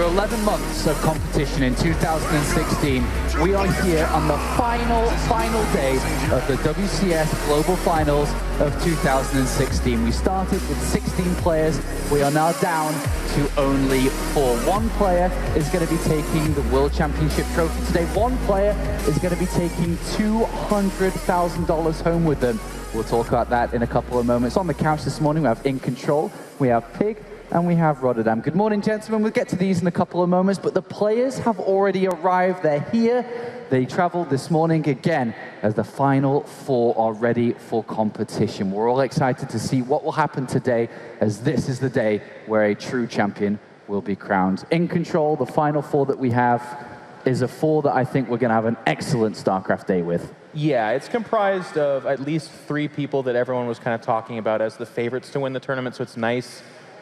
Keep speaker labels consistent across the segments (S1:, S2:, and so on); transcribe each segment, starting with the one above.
S1: 11 months of competition in 2016, we are here on the final day of the WCS Global Finals of 2016. We started with 16 players. We are now down to only 4. One player is going to be taking the World Championship trophy today. One player is going to be taking $200,000 home with them. We'll talk about that in a couple of moments. On the couch this morning, we have In Control, we have Pig, and we have Rotterdam. Good morning, gentlemen. We'll get to these in a couple of moments, but the players have already arrived. They're here. They traveled this morning again as the final 4 are ready for competition. We're all excited to see what will happen today, as this is the day where a true champion will be crowned. In Control, the final 4 that we have is a 4 that I think we're going to have an excellent StarCraft day with.
S2: Yeah, it's comprised of at least 3 people that everyone was kind of talking about as the favorites to win the tournament, so it's nice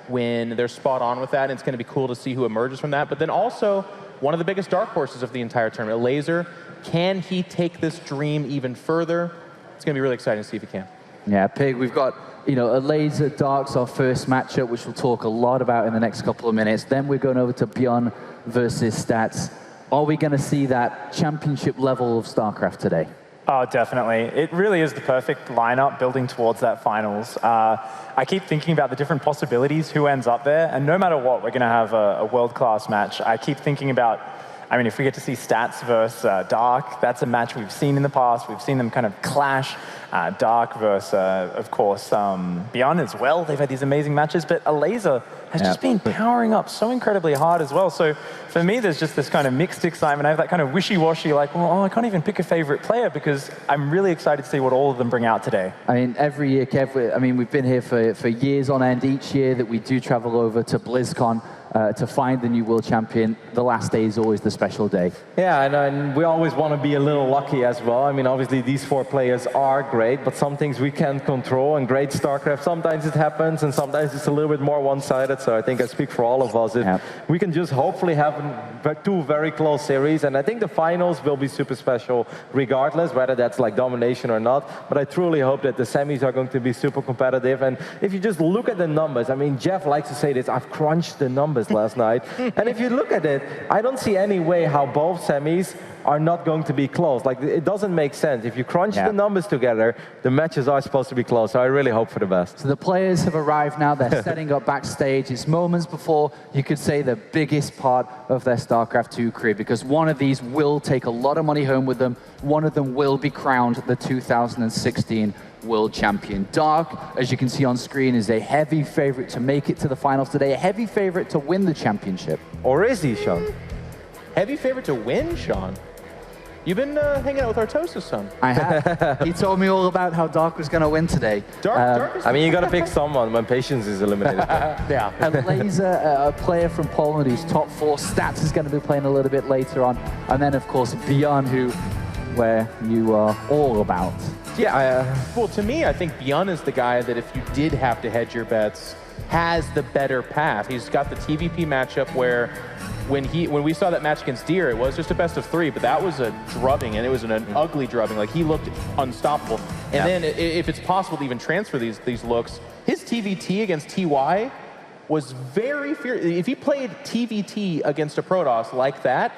S2: when they're spot on with that, and it's going to be cool to see who emerges from that. But then also, one of the biggest dark horses of the entire tournament, Elazer, can he take this dream even further? It's going to be really exciting to see if he can.
S1: Yeah, Pig, we've got, Elazer Dark's our first matchup, which we'll talk a lot about in the next couple of minutes. Then we're going over to Beyond versus Stats. Are we going to see that championship level of StarCraft today?
S3: Oh, definitely. It really is the perfect lineup building towards that finals. I keep thinking about the different possibilities, who ends up there, and no matter what, we're going to have a world-class match. I keep thinking about, if we get to see Stats versus Dark, that's a match we've seen in the past. We've seen them kind of clash. Dark versus, of course, Beyond as well. They've had these amazing matches, but Elazer has just been powering up so incredibly hard as well. So for me, there's just this kind of mixed excitement. I have that kind of wishy-washy, like, well, I can't even pick a favorite player because I'm really excited to see what all of them bring out today.
S1: Every year, Kev, we've been here for years on end. Each year that we do travel over to BlizzCon to find the new world champion, the last day is always the special day.
S4: Yeah, and we always want to be a little lucky as well. Obviously these 4 players are great, but some things we can't control. And great StarCraft, sometimes it happens, and sometimes it's a little bit more one-sided. So I think I speak for all of us. We can just hopefully have 2 very close series, and I think the finals will be super special, regardless whether that's like domination or not. But I truly hope that the semis are going to be super competitive. And if you just look at the numbers, Jeff likes to say this, I've crunched the numbers last night. And if you look at it, I don't see any way how both semis are not going to be close. Like, it doesn't make sense. If you crunch the numbers together, the matches are supposed to be close. So I really hope for the best.
S1: So the players have arrived now. They're setting up backstage. It's moments before, you could say, the biggest part of their StarCraft 2 career, because one of these will take a lot of money home with them. One of them will be crowned the 2016 World Champion. Dark, as you can see on screen, is a heavy favorite to make it to the finals today, a heavy favorite to win the championship.
S4: Or is he, Sean?
S2: Heavy favorite to win, Sean? You've been hanging out with Artosis, son.
S1: I have. He told me all about how Dark was going to win today.
S2: Dark is
S4: you got to pick someone when patience is eliminated.
S1: Yeah. Elazer, a player from Poland who's top 4. Stats is going to be playing a little bit later on. And then, of course, Beyond, where you are all about.
S2: Yeah, well, to me, I think Beyond is the guy that if you did have to hedge your bets, has the better path. He's got the TVP matchup where when we saw that match against Deer, it was just a best of 3, but that was a drubbing, and it was an ugly drubbing. Like, he looked unstoppable. And then if it's possible to even transfer these looks, his TVT against TY was very fierce. If he played TVT against a Protoss like that,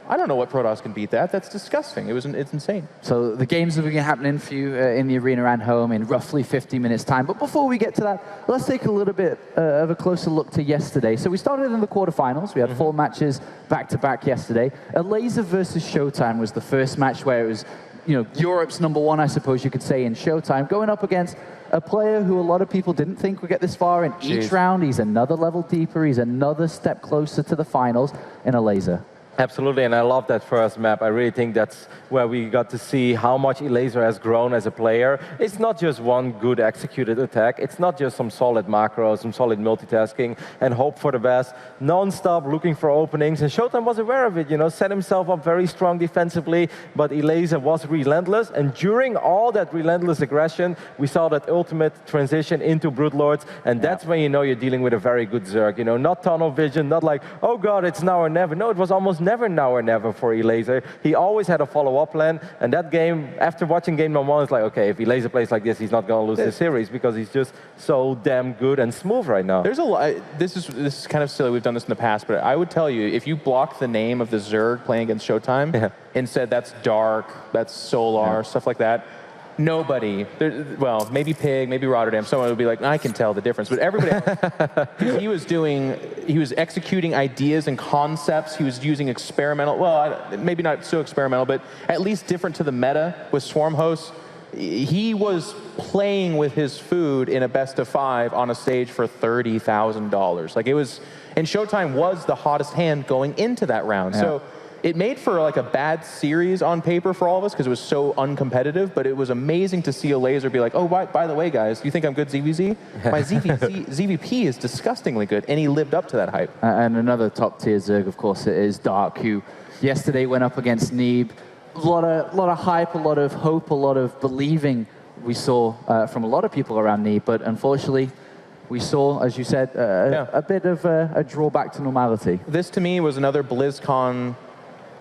S2: I don't know what Protoss can beat that. That's disgusting. It's insane.
S1: So the games are going to happen for you in the arena and home in roughly 50 minutes time. But before we get to that, let's take a little bit of a closer look to yesterday. So we started in the quarterfinals. We had 4 matches back-to-back yesterday. Elazer versus Showtime was the first match where it was, Europe's #1, I suppose you could say, in Showtime, going up against a player who a lot of people didn't think would get this far. In each round, he's another level deeper. He's another step closer to the finals in Elazer.
S4: Absolutely, and I love that first map. I really think that's where we got to see how much Elazer has grown as a player. It's not just one good executed attack. It's not just some solid macros, some solid multitasking, and hope for the best. Non-stop looking for openings, and Showtime was aware of it, set himself up very strong defensively, but Elazer was relentless, and during all that relentless aggression, we saw that ultimate transition into Brood Lords, and that's when you're dealing with a very good Zerg. Not tunnel vision, not like, oh god, it's now or never. No, it was almost never now or never for Elazer. He always had a follow-up plan, and that game, after watching game number 1, it's like, okay, if Elazer plays like this, he's not going to lose the series because he's just so damn good and smooth right now.
S2: There's a lot. This is kind of silly. We've done this in the past, but I would tell you, if you block the name of the Zerg playing against Showtime and said that's Dark, that's Solar, stuff like that, nobody, well, maybe Pig, maybe Rotterdam, someone would be like, I can tell the difference. But everybody else, he was executing ideas and concepts. He was using experimental, well, maybe not so experimental, but at least different to the meta with Swarm Hosts. He was playing with his food in a best of 5 on a stage for $30,000. Like it was, and Showtime was the hottest hand going into that round. So it made for like a bad series on paper for all of us because it was so uncompetitive, but it was amazing to see Elazer be like, oh, by the way, guys, you think I'm good ZvZ? My ZVP is disgustingly good, and he lived up to that hype.
S1: And another top-tier Zerg, of course, it is Dark, who yesterday went up against Neeb. A lot of hype, a lot of hope, a lot of believing we saw from a lot of people around Neeb, but unfortunately, we saw, as you said, a bit of a drawback to normality.
S2: This, to me, was another BlizzCon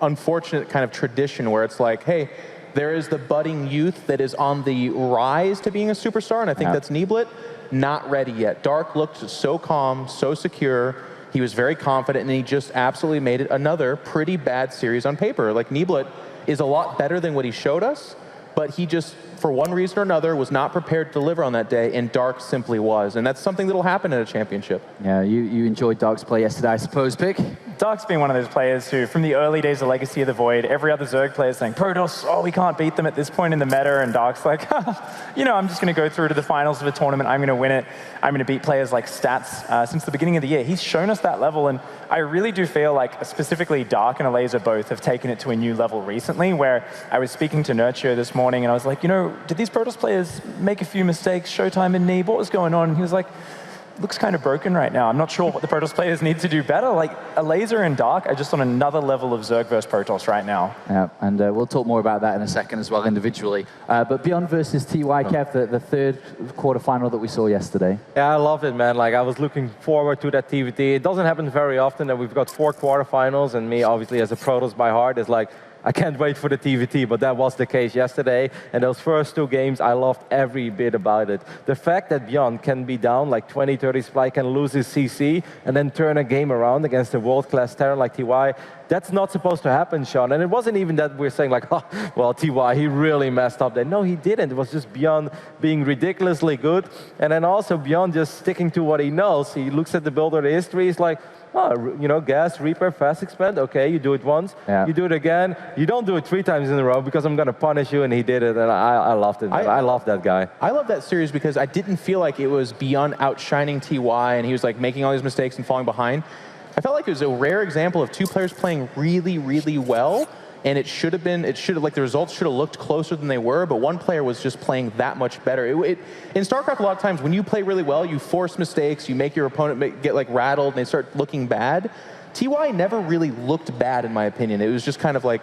S2: unfortunate kind of tradition where it's like, hey, there is the budding youth that is on the rise to being a superstar, and I think that's Neeblit, not ready yet. Dark looked so calm, so secure. He was very confident, and he just absolutely made it another pretty bad series on paper. Like, Neeblit is a lot better than what he showed us, but he just, for one reason or another, was not prepared to deliver on that day, and Dark simply was. And that's something that'll happen at a championship.
S1: Yeah, you enjoyed Dark's play yesterday, I suppose, Pig?
S3: Dark's been one of those players who, from the early days of Legacy of the Void, every other Zerg player is saying, Protoss, oh, we can't beat them at this point in the meta, and Dark's like, you know, I'm just going to go through to the finals of a tournament, I'm going to win it, I'm going to beat players like Stats. Since the beginning of the year, he's shown us that level, and I really do feel like specifically Dark and Elazer both have taken it to a new level recently, where I was speaking to Nurture this morning, and I was like, you know, did these Protoss players make a few mistakes, Showtime and Neeb, what was going on? And he was like, looks kind of broken right now. I'm not sure what the Protoss players need to do better. Like, Elazer and Dark are just on another level of Zerg versus Protoss right now.
S1: Yeah, and we'll talk more about that in a second as well individually. But Beyond versus TY, Kev, the third quarterfinal that we saw yesterday.
S4: Yeah, I love it, man. Like, I was looking forward to that TVT. It doesn't happen very often that we've got 4 quarterfinals, and me, obviously, as a Protoss by heart, is like, I can't wait for the TVT, but that was the case yesterday. And those first 2 games, I loved every bit about it. The fact that Beyond can be down like 20, 30 supply, can lose his CC, and then turn a game around against a world-class Terran like TY, that's not supposed to happen, Sean. And it wasn't even that we're saying like, oh, well, TY, he really messed up there. No, he didn't. It was just Beyond being ridiculously good. And then also Beyond just sticking to what he knows. He looks at the build of the history, he's like, oh, you know, gas, reaper, fast expand, okay, you do it once, you do it again, you don't do it 3 times in a row because I'm going to punish you, and he did it, and I loved it. I love that guy.
S2: I love that series because I didn't feel like it was Beyond outshining TY, and he was like making all these mistakes and falling behind. I felt like it was a rare example of 2 players playing really, really well, and it should have been, like the results should have looked closer than they were, but one player was just playing that much better. In StarCraft, a lot of times when you play really well, you force mistakes, you make your opponent get like rattled, and they start looking bad. TY never really looked bad, in my opinion. It was just kind of like,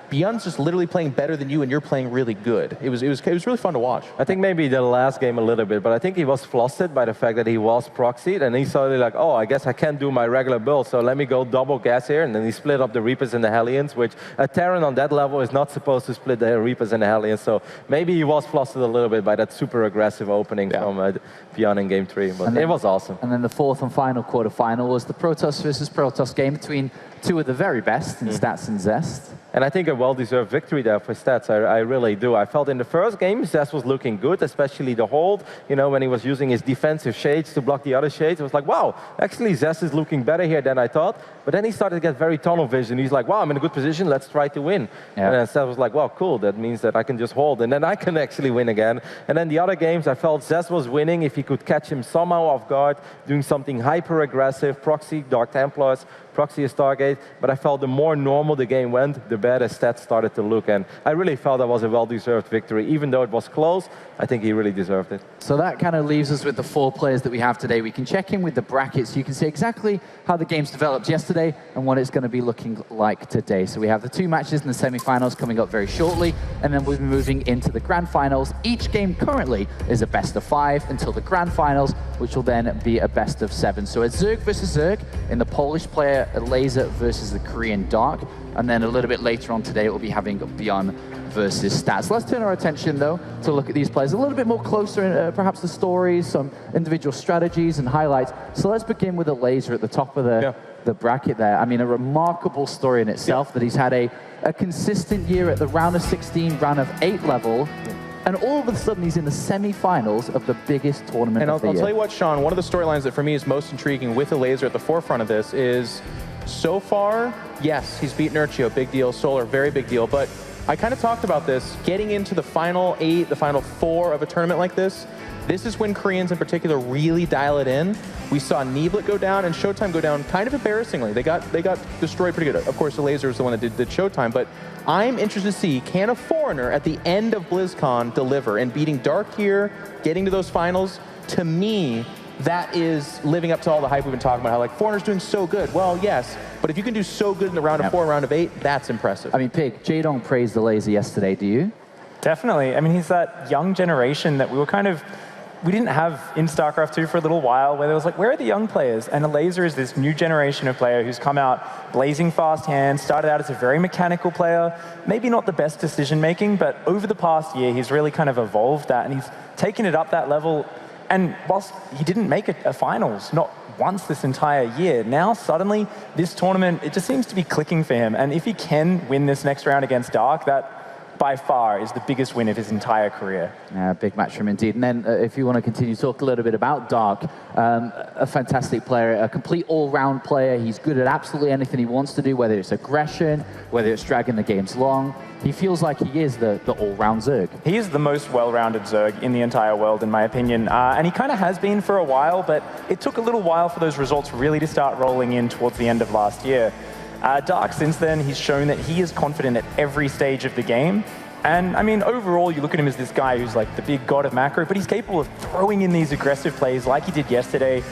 S2: Beyond's just literally playing better than you, and you're playing really good. It was really fun to watch.
S4: I think maybe the last game a little bit, but I think he was flustered by the fact that he was proxied, and he started like, oh, I guess I can't do my regular build, so let me go double gas here, and then he split up the Reapers and the Hellions, which a Terran on that level is not supposed to split the Reapers and the Hellions, so maybe he was flustered a little bit by that super aggressive opening from Beyond in Game 3, but it was awesome.
S1: And then the 4th and final quarterfinal was the Protoss versus Protoss game between 2 of the very best in Stats and Zest.
S4: And I think a well-deserved victory there for Stats. I really do. I felt in the first game, Zest was looking good, especially the hold. You know, when he was using his defensive shades to block the other shades, it was like, wow, actually Zest is looking better here than I thought. But then he started to get very tunnel vision. He's like, wow, I'm in a good position, let's try to win. And then Zest was like, well, cool, that means that I can just hold, and then I can actually win again. And then the other games, I felt Zest was winning if he could catch him somehow off guard, doing something hyper-aggressive, proxy, Dark Templars, proxy a Stargate, but I felt the more normal the game went, the better Stats started to look, and I really felt that was a well-deserved victory. Even though it was close, I think he really deserved it.
S1: So that kind of leaves us with the 4 players that we have today. We can check in with the brackets, so you can see exactly how the games developed yesterday and what it's going to be looking like today. So we have the 2 matches in the semifinals coming up very shortly, and then we'll be moving into the grand finals. Each game currently is a best of 5 until the grand finals, which will then be a best of 7. So it's Zerg versus Zerg in the Polish player get Elazer versus the Korean Dark, and then a little bit later on today, we'll be having Beyond versus Stats. Let's turn our attention, though, to look at these players a little bit more closer, and perhaps the stories, some individual strategies and highlights. So let's begin with Elazer at the top of the bracket there. I mean, a remarkable story in itself that he's had a consistent year at the round of 16, round of 8 level, and all of a sudden he's in the semi-finals of the biggest tournament of the year.
S2: And I'll tell you what, Sean, one of the storylines that for me is most intriguing with Elazer at the forefront of this is, so far, yes, he's beaten Urchio, big deal, Solar, very big deal, but I kind of talked about this, getting into the final 8, the final 4 of a tournament like this is when Koreans in particular really dial it in. We saw Neeblit go down and Showtime go down kind of embarrassingly. They got destroyed pretty good. Of course, Elazer is the one that did Showtime, but I'm interested to see, can a foreigner at the end of BlizzCon deliver? And beating Dark here, getting to those finals, to me, that is living up to all the hype we've been talking about, how like foreigners doing so good. Well, yes, but if you can do so good in the round of 4 and round of 8, that's impressive.
S1: I mean, Pig, Jaedong praised Elazer yesterday, do you?
S3: Definitely. I mean, he's that young generation that we didn't have in StarCraft 2 for a little while, where there was like, where are the young players? And Elazer is this new generation of player who's come out blazing fast hands, started out as a very mechanical player, maybe not the best decision making, but over the past year, he's really kind of evolved that, and he's taken it up that level. And whilst he didn't make a finals, not once this entire year, now suddenly this tournament, it just seems to be clicking for him. And if he can win this next round against Dark, that by far is the biggest win of his entire career.
S1: Yeah, big match for him indeed. And then if you want to continue to talk a little bit about Dark, a fantastic player, a complete all-round player. He's good at absolutely anything he wants to do, whether it's aggression, whether it's dragging the games long. He feels like he is the all-round Zerg.
S3: He is the most well-rounded Zerg in the entire world, in my opinion. And he kind of has been for a while, but it took a little while for those results really to start rolling in towards the end of last year. Dark, since then, he's shown that he is confident at every stage of the game. And, I mean, overall, you look at him as this guy who's like the big god of macro, but he's capable of throwing in these aggressive plays like he did yesterday.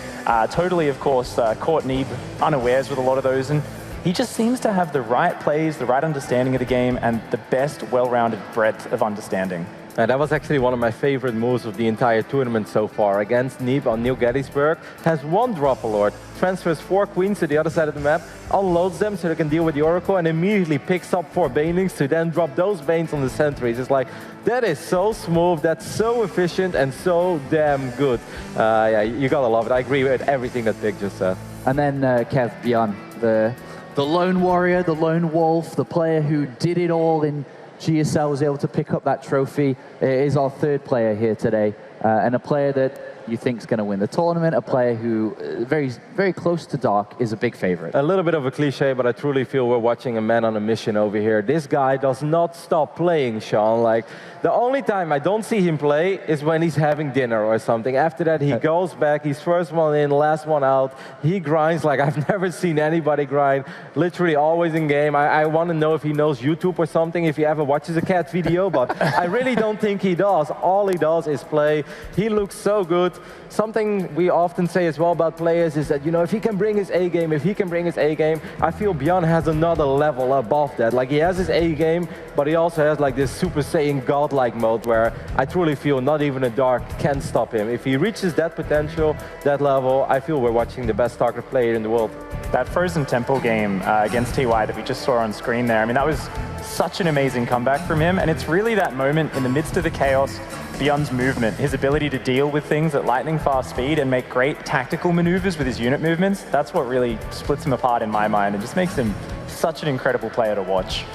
S3: Totally, of course, caught Neeb unawares with a lot of those. And he just seems to have the right plays, the right understanding of the game, and the best well-rounded breadth of understanding.
S4: And that was actually one of my favorite moves of the entire tournament so far. Against Neeb on New Gettysburg, has one Drop Alert, transfers 4 Queens to the other side of the map, unloads them so they can deal with the Oracle, and immediately picks up 4 Banelings to then drop those Banes on the sentries. It's like, that is so smooth, that's so efficient, and so damn good. Yeah, you gotta love it. I agree with everything that Pig just said.
S1: And then Kev, Beyond, the lone warrior, the lone wolf, the player who did it all in GSL, was able to pick up that trophy, is our 3rd player here today, and a player that you think is going to win the tournament, a player who, very close to Dark, is a big favorite.
S4: A little bit of a cliche, but I truly feel we're watching a man on a mission over here. This guy does not stop playing, Sean. Like, the only time I don't see him play is when he's having dinner or something. After that, he goes back, he's first one in, last one out. He grinds like I've never seen anybody grind, literally always in game. I want to know if he knows YouTube or something, if he ever watches a cat video, but I really don't think he does. All he does is play. He looks so good. Something we often say as well about players is that, you know, if he can bring his A game, I feel Beyond has another level above that. Like, he has his A game, but he also has like this Super Saiyan godlike mode where I truly feel not even a Dark can stop him. If he reaches that potential, that level, I feel we're watching the best StarCraft player in the world.
S3: That Frozen Temple game against TY that we just saw on screen there, I mean, that was such an amazing comeback from him, and it's really that moment in the midst of the chaos, Beyond's movement, his ability to deal with things at lightning fast speed and make great tactical maneuvers with his unit movements. That's what really splits him apart in my mind and just makes him such an incredible player to watch.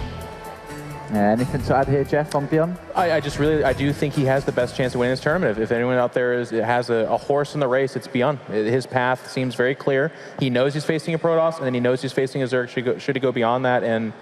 S1: Anything to add here, Jeff, on Beyond?
S2: I do think he has the best chance to win this tournament. If anyone out there has a horse in the race, it's Beyond. His path seems very clear. He knows he's facing a Protoss, and then he knows he's facing a Zerg. Should he go beyond that? And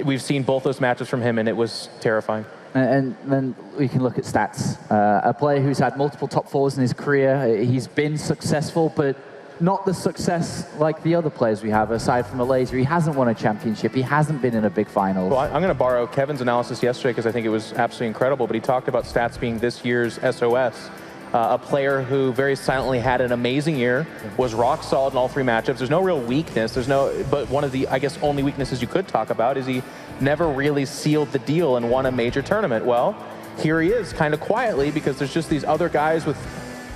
S2: we've seen both those matches from him, and it was terrifying.
S1: And then we can look at stats. A player who's had multiple top 4s in his career. He's been successful, but not the success like the other players we have, aside from Elazer. He hasn't won a championship. He hasn't been in a big final.
S2: Well, I'm going to borrow Kevin's analysis yesterday because I think it was absolutely incredible, but he talked about stats being this year's SOS. A player who very silently had an amazing year, was rock solid in all 3 matchups. There's no real weakness. But one of the, I guess, only weaknesses you could talk about is he never really sealed the deal and won a major tournament. Well, here he is, kind of quietly, because there's just these other guys with,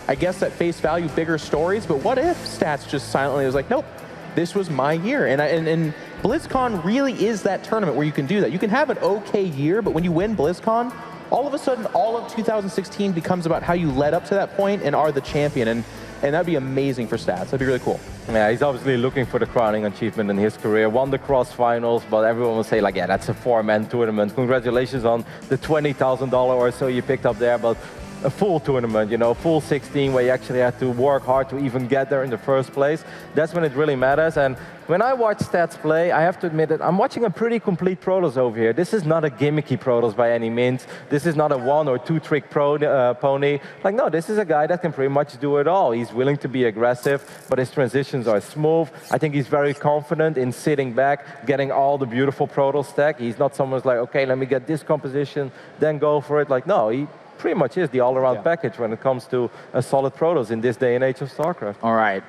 S2: I guess, at face value, bigger stories. But what if Stats just silently was like, nope, this was my year. And BlizzCon really is that tournament where you can do that. You can have an okay year, but when you win BlizzCon, all of a sudden, all of 2016 becomes about how you led up to that point and are the champion. And that'd be amazing for stats. That'd be really cool.
S4: Yeah, he's obviously looking for the crowning achievement in his career. Won the cross finals, but everyone will say, like, yeah, that's a 4-man tournament. Congratulations on the $20,000 or so you picked up there, but a full tournament, you know, full 16, where you actually had to work hard to even get there in the first place. That's when it really matters. And when I watch Stats play, I have to admit that I'm watching a pretty complete Protoss over here. This is not a gimmicky Protoss by any means. This is not a 1 or 2 trick pony. Like, no, this is a guy that can pretty much do it all. He's willing to be aggressive, but his transitions are smooth. I think he's very confident in sitting back, getting all the beautiful Protoss stack. He's not someone who's like, okay, let me get this composition, then go for it. Like, no, he pretty much is the all-around package when it comes to a solid Protoss in this day and age of StarCraft.
S1: All right.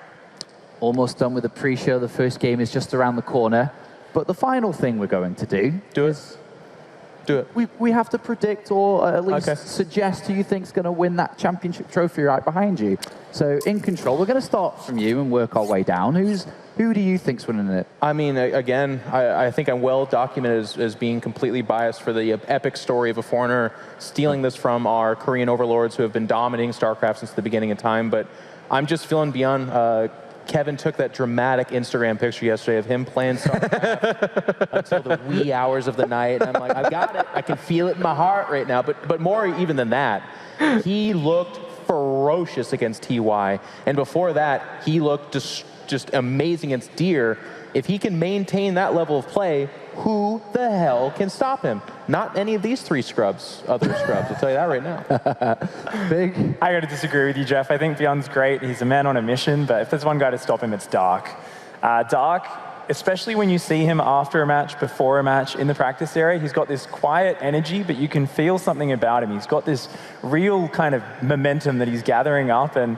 S1: Almost done with the pre-show. The first game is just around the corner. But the final thing we're going to do is...
S2: Do it.
S1: We have to predict or at least suggest who you think's going to win that championship trophy right behind you. So, in control, we're going to start from you and work our way down. Who do you think's winning it?
S2: I mean, again, I think I'm well documented as being completely biased for the epic story of a foreigner stealing this from our Korean overlords who have been dominating StarCraft since the beginning of time. But I'm just feeling beyond. Kevin took that dramatic Instagram picture yesterday of him playing StarCraft until the wee hours of the night. And I'm like, I got it. I can feel it in my heart right now. But more even than that, he looked ferocious against TY. And before that, he looked just amazing against Deer. If he can maintain that level of play, who the hell can stop him? Not any of these other scrubs, I'll tell you that right now.
S1: Big.
S3: I got to disagree with you, Jeff. I think Beyond's great. He's a man on a mission, but if there's one guy to stop him, it's Dark. Dark, especially when you see him after a match, before a match, in the practice area, he's got this quiet energy, but you can feel something about him. He's got this real kind of momentum that he's gathering up, and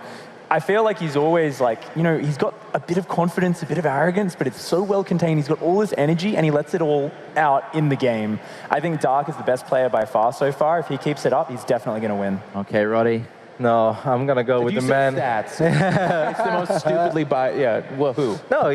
S3: I feel like he's always like, you know, he's got a bit of confidence, a bit of arrogance, but it's so well contained. He's got all this energy and he lets it all out in the game. I think Dark is the best player by far so far. If he keeps it up, he's definitely going to win.
S1: Okay, Roddy.
S4: No, I'm going to go with the man.
S2: Stats. It's the most stupidly well, who?
S4: No,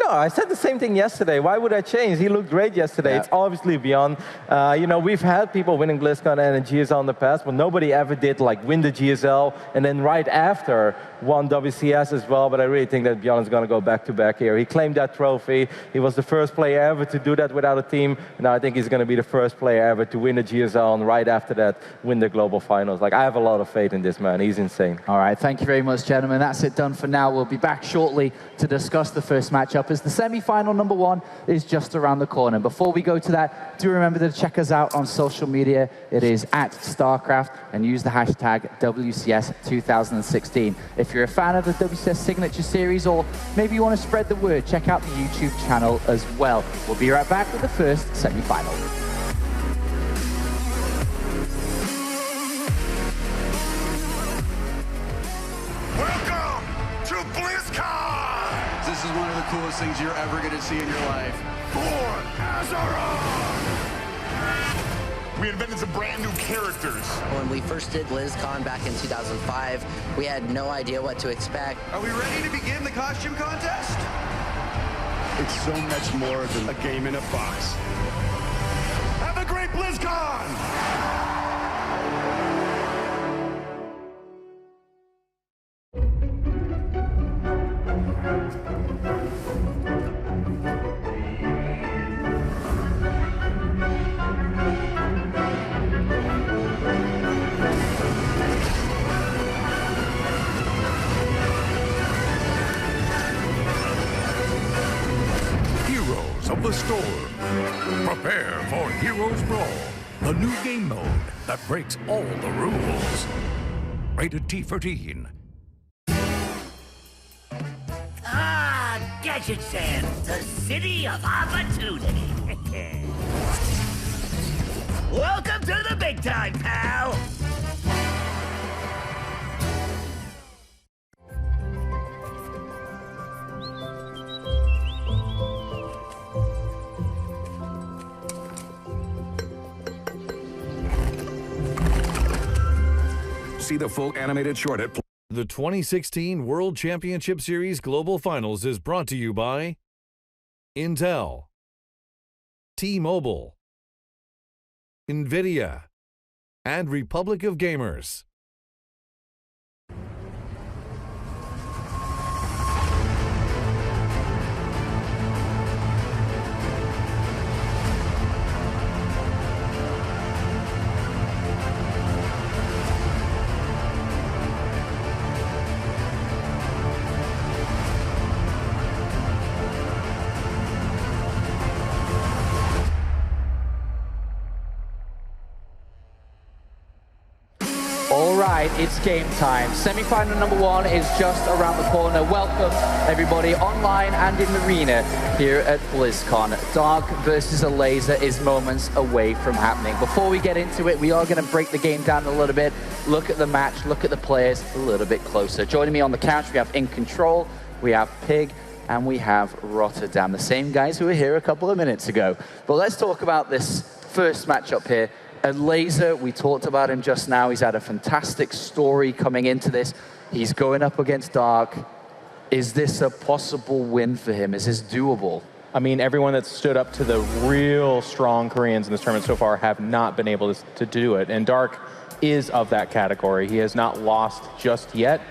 S4: I said the same thing yesterday. Why would I change? He looked great yesterday. Yeah. It's obviously Beyond. You know, we've had people winning BlizzCon and GSL in the past, but nobody ever did like win the GSL and then right after won WCS as well. But I really think that Beyond is going to go back-to-back here. He claimed that trophy. He was the first player ever to do that without a team. And now I think he's going to be the first player ever to win the GSL and right after that win the global finals. Like, I have a lot of faith in this man. He's insane.
S1: All right, thank you very much, gentlemen. That's it done for now. We'll be back shortly to discuss the first matchup as the semi-final number 1 is just around the corner. Before we go to that, do remember to check us out on social media. It is @StarCraft and use the hashtag WCS2016. If you're a fan of the WCS Signature Series or maybe you want to spread the word, check out the YouTube channel as well. We'll be right back with the first semi-final.
S5: Welcome to BlizzCon!
S6: This is one of the coolest things you're ever going to see in your life.
S5: For Azeroth! We invented some brand new characters.
S7: When we first did BlizzCon back in 2005, we had no idea what to expect.
S6: Are we ready to begin the costume contest? It's so much more than a game in a box.
S5: Have a great BlizzCon!
S8: Of the storm. Prepare for Heroes Brawl, the new game mode that breaks all the rules. Rated T for teen.
S9: Gadget Sand, the city of opportunity. Welcome to the big time, pal.
S8: See the full animated short at...
S10: The 2016 World Championship Series Global Finals is brought to you by
S8: Intel, T-Mobile, NVIDIA, and Republic of Gamers.
S1: All right, it's game time. Semi-final number 1 is just around the corner. Welcome, everybody, online and in the arena here at BlizzCon. Dark versus Elazer is moments away from happening. Before we get into it, we are going to break the game down a little bit, look at the match, look at the players a little bit closer. Joining me on the couch, we have In Control, we have Pig, and we have Rotterdam, the same guys who were here a couple of minutes ago. But let's talk about this first matchup here. Elazer, we talked about him just now. He's had a fantastic story coming into this. He's going up against Dark. Is this a possible win for him? Is this doable?
S2: I mean, everyone that's stood up to the real strong Koreans in this tournament so far have not been able to do it. And Dark is of that category. He has not lost just yet.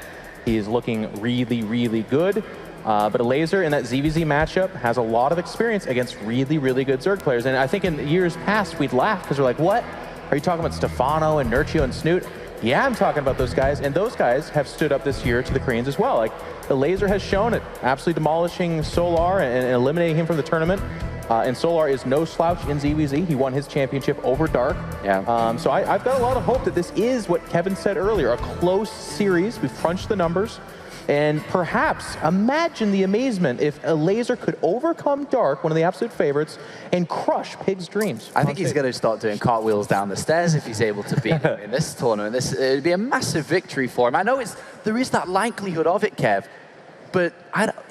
S2: He is looking really, really good. But Elazer in that ZvZ matchup has a lot of experience against really, really good Zerg players. And I think in years past, we'd laugh because we're like, what? Are you talking about Stefano and Nurchio and Snoot? Yeah, I'm talking about those guys. And those guys have stood up this year to the Koreans as well. Like, Elazer has shown it, absolutely demolishing Solar and eliminating him from the tournament. And Solar is no slouch in ZvZ. He won his championship over Dark.
S1: Yeah.
S2: So I've got a lot of hope that this is what Kevin said earlier, a close series. We've crunched the numbers. And perhaps imagine the amazement if Elazer could overcome Dark, one of the absolute favorites, and crush Pig's dreams.
S1: I think he's going to start doing cartwheels down the stairs if he's able to beat him in this tournament. It'd be a massive victory for him. I know there is that likelihood of it, Kev, but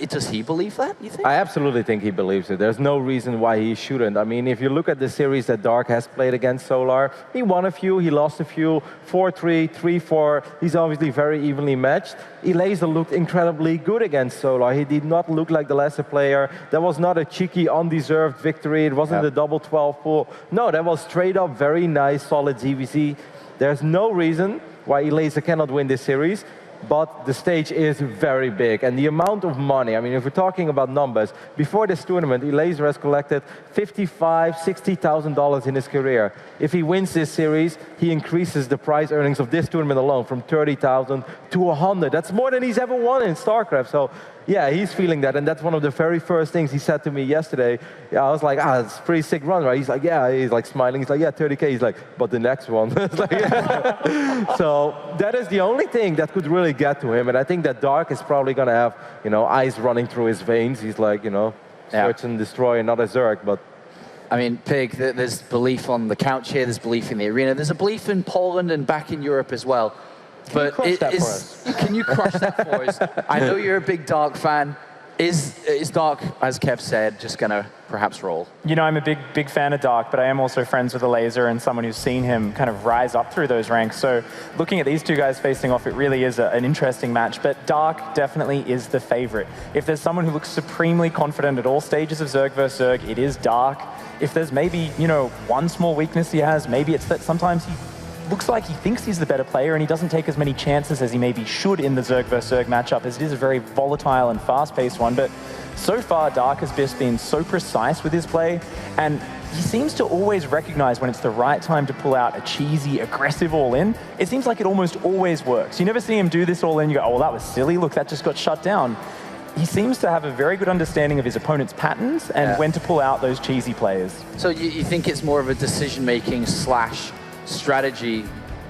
S1: does he believe that, you think?
S4: I absolutely think he believes it. There's no reason why he shouldn't. I mean, if you look at the series that Dark has played against Solar, he won a few, he lost a few, 4-3, 3-4. He's obviously very evenly matched. Elazer looked incredibly good against Solar. He did not look like the lesser player. That was not a cheeky, undeserved victory. It wasn't a double 12 pull. No, that was straight up very nice, solid ZvZ. There's no reason why Elazer cannot win this series. But the stage is very big, and the amount of money, I mean, if we're talking about numbers, before this tournament, Elazer has collected $55,000, $60,000 in his career. If he wins this series, he increases the prize earnings of this tournament alone from 30,000 to 100. That's more than he's ever won in StarCraft. So yeah, he's feeling that, and that's one of the very first things he said to me yesterday. Yeah, I was like, it's a pretty sick run, right? He's like, yeah, he's like smiling. He's like, yeah, 30K. He's like, but the next one. Like, yeah. So that is the only thing that could really get to him, and I think that Dark is probably going to have, ice running through his veins. He's like, search and destroy another Zerg, but
S1: I mean, Pig, there's belief on the couch here, there's belief in the arena, there's a belief in Poland and back in Europe as well. But
S2: can
S1: you crush that for us? I know you're a big Dark fan. Is Dark, as Kev said, just going to perhaps roll?
S3: I'm a big fan of Dark, but I am also friends with Elazer and someone who's seen him kind of rise up through those ranks. So looking at these two guys facing off, it really is an interesting match. But Dark definitely is the favorite. If there's someone who looks supremely confident at all stages of Zerg vs. Zerg, it is Dark. If there's maybe, one small weakness he has, maybe it's that sometimes he looks like he thinks he's the better player and he doesn't take as many chances as he maybe should in the Zerg vs. Zerg matchup, as it is a very volatile and fast-paced one. But so far, Dark has just been so precise with his play, and he seems to always recognize when it's the right time to pull out a cheesy, aggressive all-in. It seems like it almost always works. You never see him do this all-in, you go, oh, well, that was silly, look, that just got shut down. He seems to have a very good understanding of his opponent's patterns and when to pull out those cheesy plays.
S1: So you think it's more of a decision-making / strategy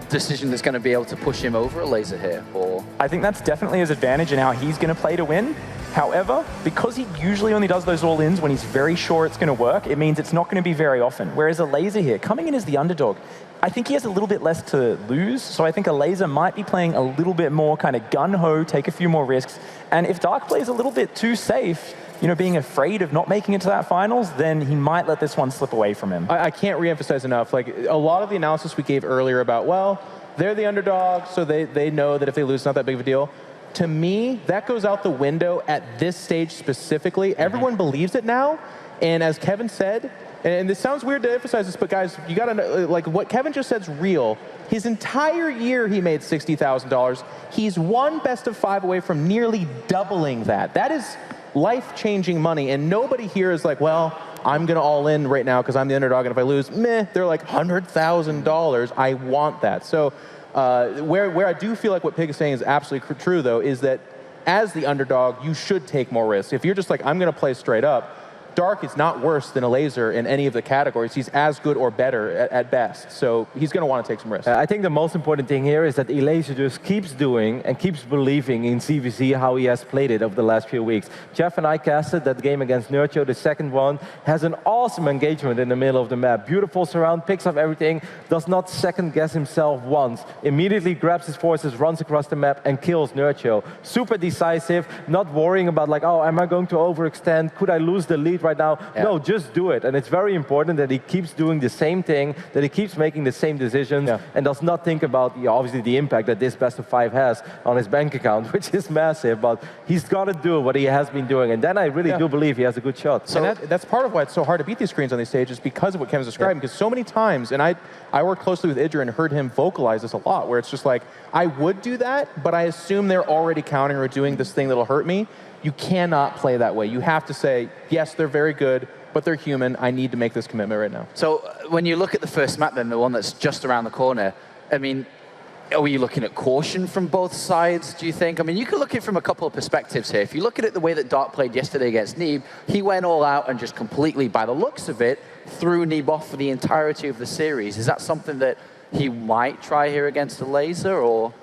S1: decision that's going to be able to push him over Elazer here? Or
S3: I think that's definitely his advantage in how he's going to play to win. However, because he usually only does those all-ins when he's very sure it's going to work, it means it's not going to be very often. Whereas Elazer here, coming in as the underdog, I think he has a little bit less to lose, so I think Elazer might be playing a little bit more kind of gun-ho, take a few more risks, and if Dark plays a little bit too safe, being afraid of not making it to that finals, then he might let this one slip away from him.
S2: I can't reemphasize enough, like a lot of the analysis we gave earlier about, well, they're the underdog, so they know that if they lose, it's not that big of a deal. to me, that goes out the window at this stage specifically. Everyone believes it now, and as Kevin said, and this sounds weird to emphasize this, but guys, you gotta know, like what Kevin just said is real. His entire year he made $60,000. He's one best of 5 away from nearly doubling that. That is life-changing money, and nobody here is like, well, I'm gonna all in right now because I'm the underdog, and if I lose, meh. They're like, $100,000, I want that. So where I do feel like what Pig is saying is absolutely true, though, is that as the underdog, you should take more risks. If you're just like, I'm gonna play straight up, Dark is not worse than Elazer in any of the categories. He's as good or better at best. So he's going to want to take some risks.
S4: I think the most important thing here is that Elazer just keeps doing and keeps believing in ZvZ how he has played it over the last few weeks. Jeff and I casted that game against Nurcho, the second one, has an awesome engagement in the middle of the map. Beautiful surround, picks up everything, does not second guess himself once. Immediately grabs his forces, runs across the map and kills Nurcho. Super decisive, not worrying about like, oh, am I going to overextend? Could I lose the lead right now? Yeah. No, just do it. And it's very important that he keeps doing the same thing, that he keeps making the same decisions, and does not think about, obviously, the impact that this best of 5 has on his bank account, which is massive. But he's got to do what he has been doing. And then I really do believe he has a good shot.
S2: So that's part of why it's so hard to beat these screens on these stages, because of what Kevin's describing. Because so many times, and I work closely with Idra and heard him vocalize this a lot, where it's just like, I would do that, but I assume they're already counting or doing this thing that'll hurt me. You cannot play that way. You have to say, yes, they're very good, but they're human. I need to make this commitment right now.
S1: So when you look at the first map, then the one that's just around the corner, I mean, are we looking at caution from both sides, do you think? I mean, you can look at it from a couple of perspectives here. If you look at it the way that Dark played yesterday against Neeb, he went all out and just completely, by the looks of it, threw Neeb off for the entirety of the series. Is that something that he might try here against Elazer, or...?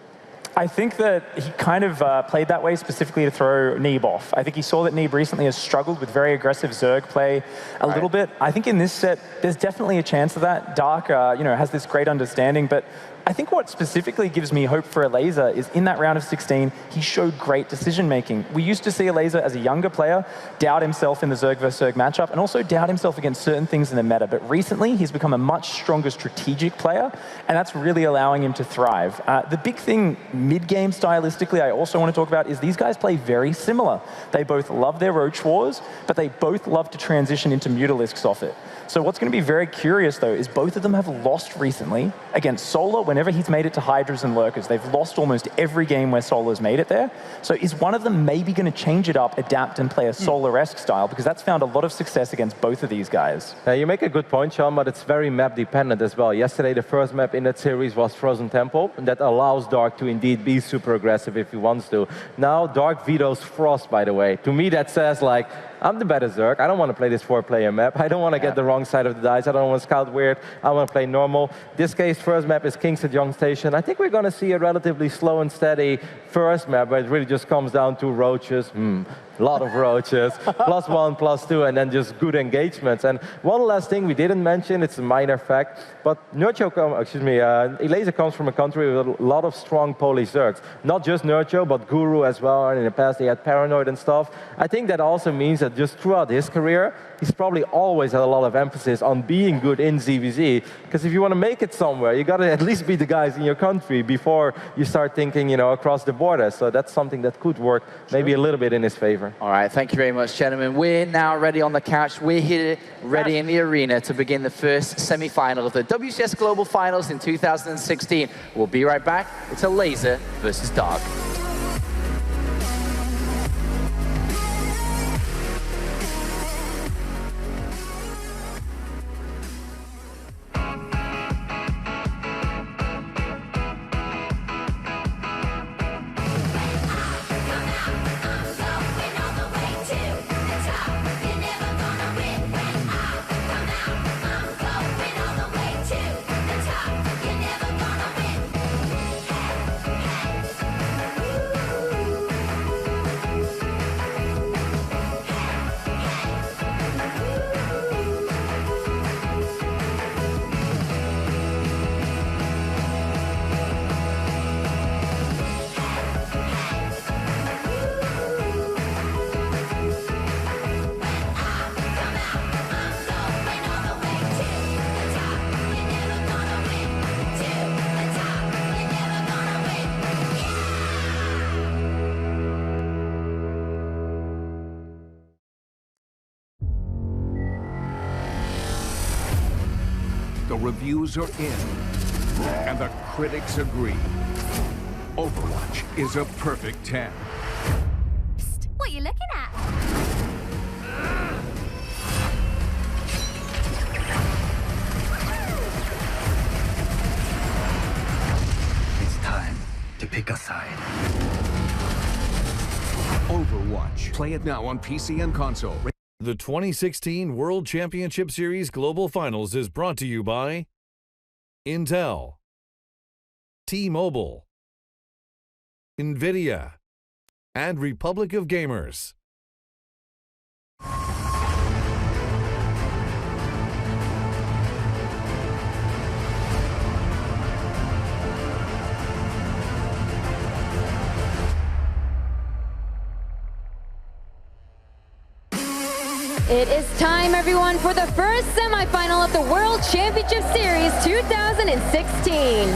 S3: I think that he kind of played that way specifically to throw Neeb off. I think he saw that Neeb recently has struggled with very aggressive Zerg play a little bit. I think in this set, there's definitely a chance of that. Dark, has this great understanding, but I think what specifically gives me hope for Elazer is in that round of 16, he showed great decision-making. We used to see Elazer as a younger player doubt himself in the Zerg versus Zerg matchup and also doubt himself against certain things in the meta. But recently, he's become a much stronger strategic player, and that's really allowing him to thrive. The big thing mid-game stylistically I also want to talk about is these guys play very similar. They both love their Roach Wars, but they both love to transition into Mutalisks off it. So what's going to be very curious, though, is both of them have lost recently against Solar. Whenever he's made it to Hydras and Lurkers, they've lost almost every game where Solar's made it there. So is one of them maybe going to change it up, adapt, and play a Solar-esque style? Because that's found a lot of success against both of these guys.
S4: You make a good point, Sean, but it's very map-dependent as well. Yesterday, the first map in that series was Frozen Temple, and that allows Dark to indeed be super aggressive if he wants to. Now, Dark vetoes Frost, by the way. To me, that says, like, I'm the better Zerg. I don't want to play this 4-player map. I don't want to get the wrong side of the dice. I don't want to scout weird. I want to play normal. This case, first map is King's Young Station. I think we're going to see a relatively slow and steady first map, where it really just comes down to roaches. A lot of roaches, +1, +2, and then just good engagements. And one last thing we didn't mention, it's a minor fact, but Elazer comes from a country with a lot of strong Polish Zergs. Not just Nurcho, but Guru as well, and in the past he had Paranoid and stuff. I think that also means that just throughout his career, he's probably always had a lot of emphasis on being good in ZvZ, because if you want to make it somewhere, you got to at least be the guys in your country before you start thinking, across the border. So that's something that could work maybe a little bit in his favor.
S1: All right, thank you very much, gentlemen. We're now ready on the couch. We're here ready in the arena to begin the first semi-final of the WCS Global Finals in 2016. We'll be right back. It's Elazer versus Dark.
S8: The reviews are in, and the critics agree. Overwatch is a perfect 10.
S10: Psst, what are you looking at?
S11: It's time to pick a side.
S8: Overwatch. Play it now on PC and console.
S12: The 2016 World Championship Series Global Finals is brought to you by Intel, T-Mobile, NVIDIA, and Republic of Gamers.
S13: It is time, everyone, for the first semifinal of the World Championship Series 2016.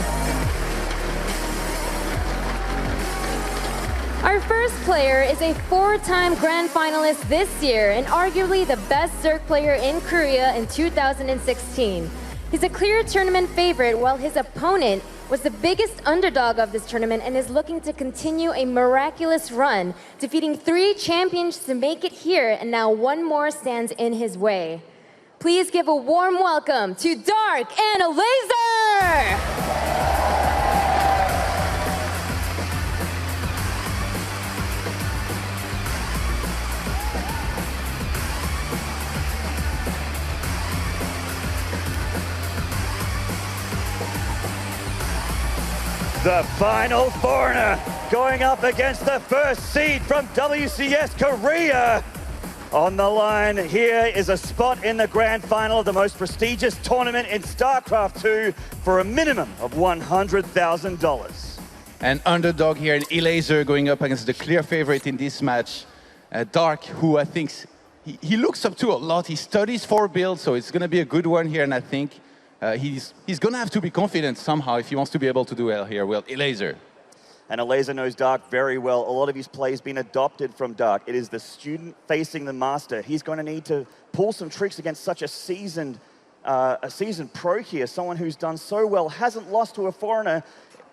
S13: Our first player is a four-time grand finalist this year and arguably the best Zerg player in Korea in 2016. He's a clear tournament favorite, while his opponent was the biggest underdog of this tournament and is looking to continue a miraculous run, defeating 3 champions to make it here, and now one more stands in his way. Please give a warm welcome to Dark and Elazer!
S14: The final foreigner going up against the first seed from WCS Korea. On the line here is a spot in the grand final of the most prestigious tournament in StarCraft 2 for a minimum of $100,000.
S15: An underdog here in Elazer going up against the clear favorite in this match. Dark, who I think he looks up to a lot. He studies for builds, so it's going to be a good one here, and I think he's going to have to be confident somehow if he wants to be able to do well here with Elazer.
S14: And Elazer knows Dark very well. A lot of his play has been adopted from Dark. It is the student facing the master. He's going to need to pull some tricks against such a seasoned pro here, someone who's done so well, hasn't lost to a foreigner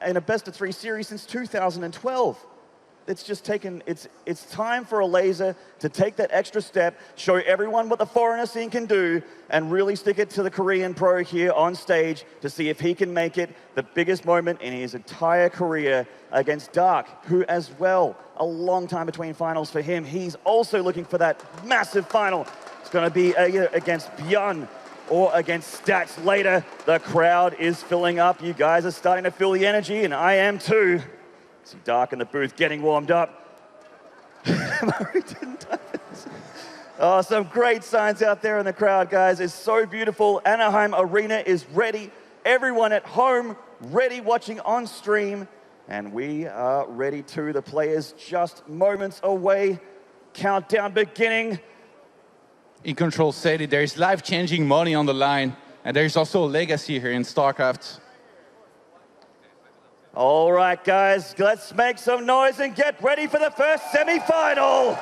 S14: in a best-of-3 series since 2012. It's just taken, it's time for Elazer to take that extra step, show everyone what the foreigner scene can do, and really stick it to the Korean pro here on stage to see if he can make it the biggest moment in his entire career against Dark, who as well, a long time between finals for him. He's also looking for that massive final. It's going to be either against Bjorn or against Stats later. The crowd is filling up. You guys are starting to feel the energy, and I am too. See Dark in the booth getting warmed up. Oh, some great signs out there in the crowd, guys. It's so beautiful. Anaheim Arena is ready. Everyone at home ready watching on stream. And we are ready too. The players just moments away. Countdown beginning.
S15: In Control said it, there is life-changing money on the line. And there's also a legacy here in StarCraft.
S14: All right, guys, let's make some noise and get ready for the first semifinal.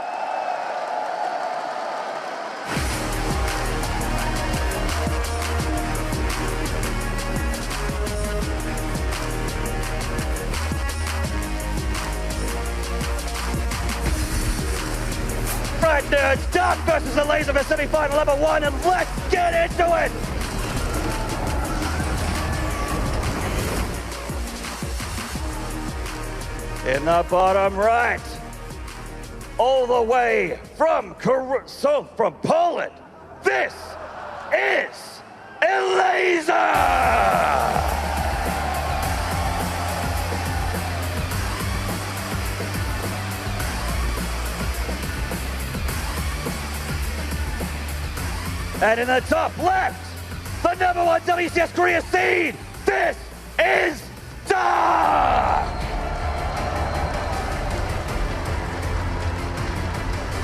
S14: Right, nerds, Dark versus Elazer for semifinal number 1, and let's get into it. In the bottom right, all the way from Poland, this is Elazer! And in the top left, the #1 WCS Korea seed, this is Dark!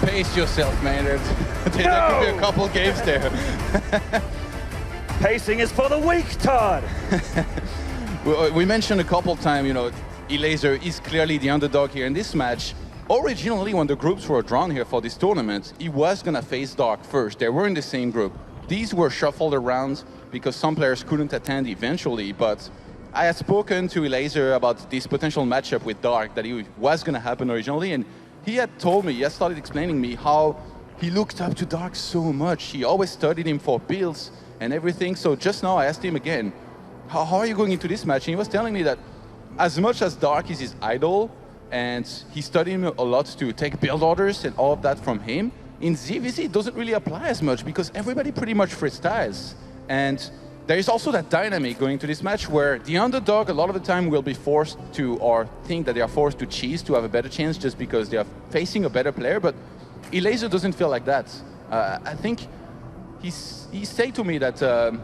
S15: Pace yourself, man. There could be a couple games there.
S14: Pacing is for the weak, Todd.
S15: We mentioned a couple times, you know, Elazer is clearly the underdog here in this match. Originally, when the groups were drawn here for this tournament, he was going to face Dark first. They were in the same group. These were shuffled around. because some players couldn't attend eventually, but I had spoken to Elazer about this potential matchup with Dark that he was going to happen originally, and he had told me, he had started explaining me how he looked up to Dark so much. He always studied him for builds and everything. So just now I asked him again, how are you going into this match? And he was telling me that as much as Dark is his idol, and he studied him a lot to take build orders and all of that from him, in ZvZ it doesn't really apply as much because everybody pretty much freestyles. And there is also that dynamic going to this match where the underdog a lot of the time will be forced to, or think that they are forced to cheese to have a better chance just because they are facing a better player, but Elazer doesn't feel like that. I think he said to me that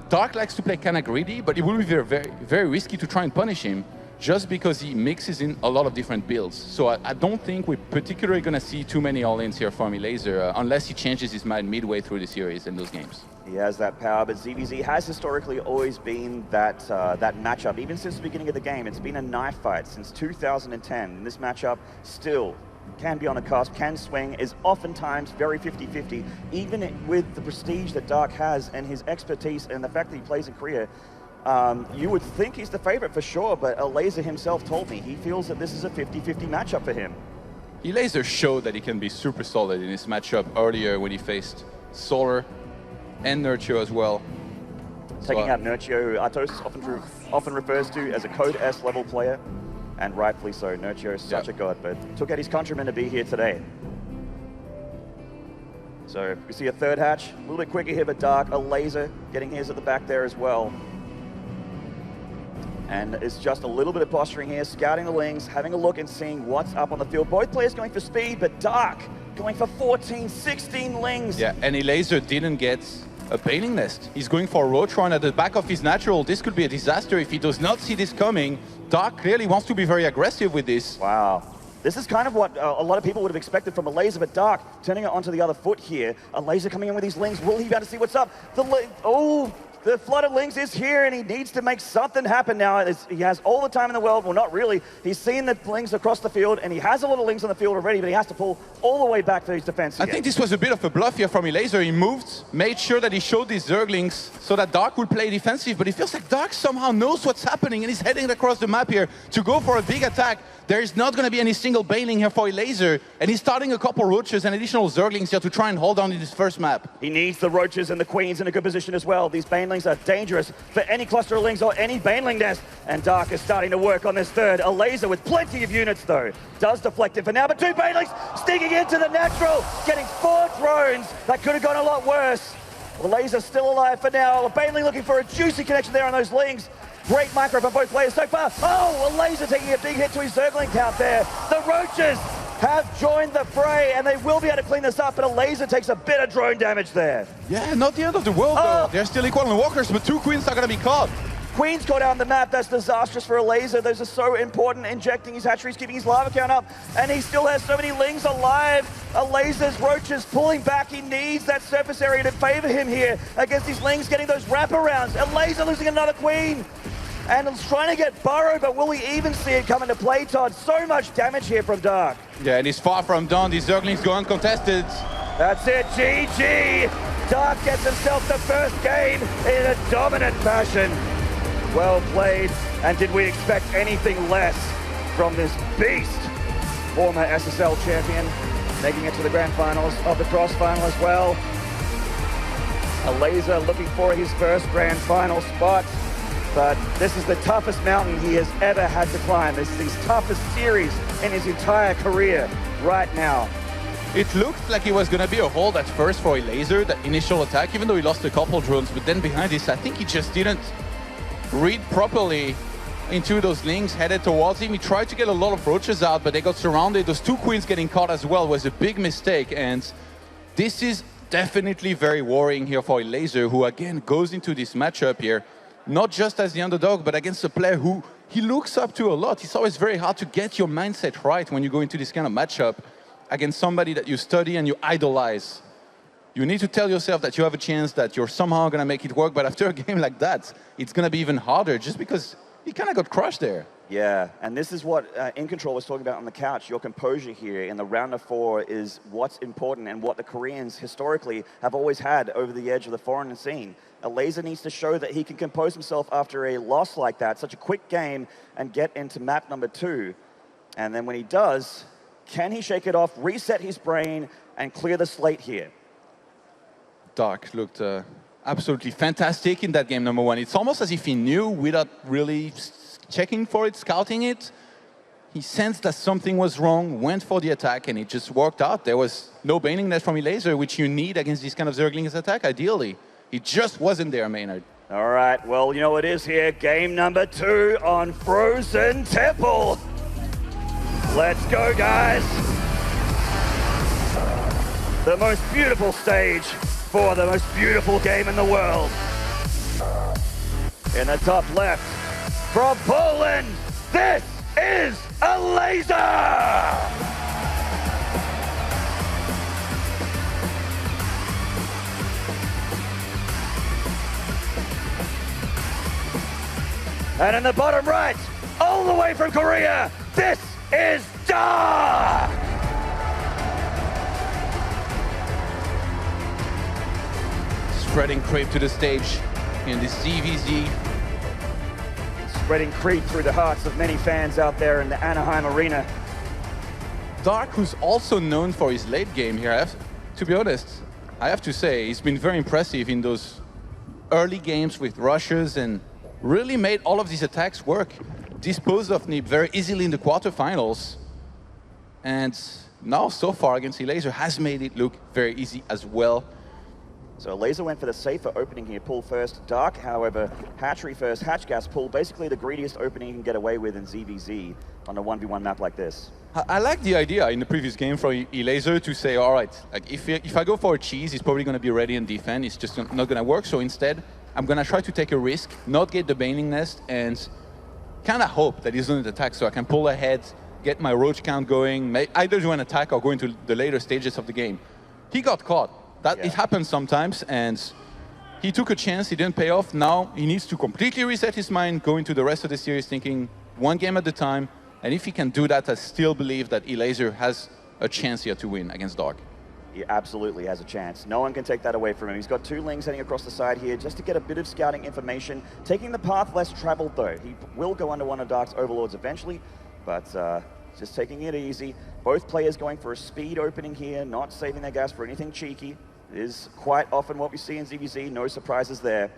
S15: Dark likes to play kind of greedy, but it will be very, very risky to try and punish him just because he mixes in a lot of different builds. So I don't think we're particularly going to see too many all-ins here from Elazer unless he changes his mind midway through the series in those games.
S14: He has that power, but ZvZ has historically always been that that matchup. Even since the beginning of the game, it's been a knife fight since 2010. And this matchup still can be on a cusp, can swing, is oftentimes very 50-50. Even with the prestige that Dark has and his expertise and the fact that he plays in Korea, you would think he's the favorite for sure, but Elazer himself told me he feels that this is a 50-50 matchup for him.
S15: Elazer showed that he can be super solid in this matchup earlier when he faced Solar and Nurture as well.
S14: Taking out Nurture, who Atos often refers to as a Code S level player, and rightfully so. Nurture is such a god, but took out his countrymen to be here today. So we see a third hatch, a little bit quicker here, but Dark, Elazer getting his at the back there as well. And it's just a little bit of posturing here, scouting the Lings, having a look and seeing what's up on the field. Both players going for speed, but Dark going for 14, 16 Lings.
S15: Yeah, and Elazer didn't get a Baneling Nest. He's going for a Roach Run at the back of his natural. This could be a disaster if he does not see this coming. Dark clearly wants to be very aggressive with this.
S14: Wow. This is kind of what a lot of people would have expected from Elazer, but Dark turning it onto the other foot here. Elazer coming in with these Lings. Will he be able to see what's up? The flood of Lings is here, and he needs to make something happen now. He has all the time in the world. Well, not really. He's seen the Lings across the field, and he has a lot of Lings on the field already, but he has to pull all the way back for his defense again.
S15: I think this was a bit of a bluff here from Elazer. He moved, made sure that he showed these Zerglings so that Dark would play defensive, but it feels like Dark somehow knows what's happening, and he's heading across the map here to go for a big attack. There is not going to be any single Baneling here for Elazer, and he's starting a couple Roaches and additional Zerglings here to try and hold on in this first map.
S14: He needs the Roaches and the Queens in a good position as well. These Banelings are dangerous for any cluster of Lings or any Baneling nest, and Dark is starting to work on this third. Elazer with plenty of units though, does deflect it for now, but two Banelings sneaking into the natural, getting 4 drones. That could have gone a lot worse. Elazer still alive for now. Baneling looking for a juicy connection there on those Lings. Great micro from both players so far. Oh, Elazer taking a big hit to his Zergling count there. The Roaches have joined the fray, and they will be able to clean this up, but Elazer takes a bit of drone damage there.
S15: Yeah, not the end of the world though. They're still equal in walkers, but 2 Queens are going to be caught.
S14: Queens caught out on the map. That's disastrous for Elazer. Those are so important. Injecting his hatcheries, keeping his lava count up, and he still has so many Lings alive. Elazer's Roaches pulling back. He needs that surface area to favor him here against these Lings getting those wraparounds. Elazer losing another Queen. And he's trying to get Burrow, but will we even see it come into play, Todd? So much damage here from Dark.
S15: Yeah, and he's far from done. These Zerglings go uncontested.
S14: That's it, GG! Dark gets himself the first game in a dominant fashion. Well played, and did we expect anything less from this beast? Former SSL champion, making it to the grand finals of the cross final as well. Elazer looking for his first grand final spot. But this is the toughest mountain he has ever had to climb. This is his toughest series in his entire career right now.
S15: It looked like it was going to be a hold at first for Elazer, that initial attack, even though he lost a couple drones. But then behind this, I think he just didn't read properly into those Lings headed towards him. He tried to get a lot of Roaches out, but they got surrounded. Those 2 Queens getting caught as well was a big mistake. And this is definitely very worrying here for Elazer, who again goes into this matchup here not just as the underdog, but against a player who he looks up to a lot. It's always very hard to get your mindset right when you go into this kind of matchup against somebody that you study and you idolize. You need to tell yourself that you have a chance, that you're somehow going to make it work, but after a game like that, it's going to be even harder just because he kind of got crushed there.
S14: Yeah, and this is what In Control was talking about on the couch. Your composure here in the round of 4 is what's important and what the Koreans historically have always had over the edge of the foreign scene. Elazer needs to show that he can compose himself after a loss like that, such a quick game, and get into map number 2. And then when he does, can he shake it off, reset his brain, and clear the slate here?
S15: Dark looked absolutely fantastic in that game number 1. It's almost as if he knew without really checking for it, scouting it. He sensed that something was wrong, went for the attack, and it just worked out. There was no baning net from Elazer, which you need against this kind of Zergling's attack, ideally. It just wasn't there, Maynard.
S14: All right, well, you know what it is here. Game number 2 on Frozen Temple. Let's go, guys. The most beautiful stage for the most beautiful game in the world. In the top left, from Poland, this is Elazer! And in the bottom right, all the way from Korea, this is Dark!
S15: Spreading creep to the stage in the ZvZ.
S14: Spreading creep through the hearts of many fans out there in the Anaheim Arena.
S15: Dark, who's also known for his late game here, to be honest, I have to say, he's been very impressive in those early games with rushes and really made all of these attacks work. Disposed of Nib very easily in the quarterfinals. And now, so far, against Elazer, has made it look very easy as well.
S14: So Elazer went for the safer opening here, pull first. Dark, however, hatchery first, hatch gas pull, basically the greediest opening you can get away with in ZvZ on a 1v1 map like this.
S15: I like the idea in the previous game for Elazer to say, all right, like if I go for a cheese, he's probably going to be ready and defend. It's just not going to work. So instead, I'm going to try to take a risk, not get the baning nest, and kind of hope that he's going to attack so I can pull ahead, get my roach count going, either do an attack or go into the later stages of the game. He got caught. It happens sometimes, and he took a chance, he didn't pay off. Now he needs to completely reset his mind, go into the rest of the series thinking one game at a time, and if he can do that, I still believe that Elazer has a chance here to win against Dark.
S14: He absolutely has a chance. No one can take that away from him. He's got 2 Lings heading across the side here just to get a bit of scouting information. Taking the path less traveled, though. He will go under one of Dark's Overlords eventually, but just taking it easy. Both players going for a speed opening here, not saving their gas for anything cheeky. It is quite often what we see in ZvZ. No surprises there.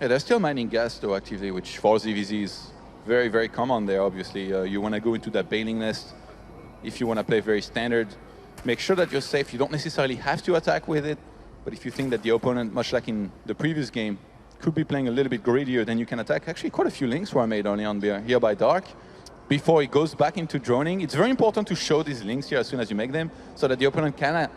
S15: Yeah, they're still mining gas, though, actively, which for ZvZ is very, very common there, obviously. You want to go into that baning nest if you want to play very standard. Make sure that you're safe. You don't necessarily have to attack with it, but if you think that the opponent, much like in the previous game, could be playing a little bit greedier, then you can attack. Actually, quite a few links were made only on here by Dark. Before he goes back into droning, it's very important to show these links here as soon as you make them, so that the opponent kind of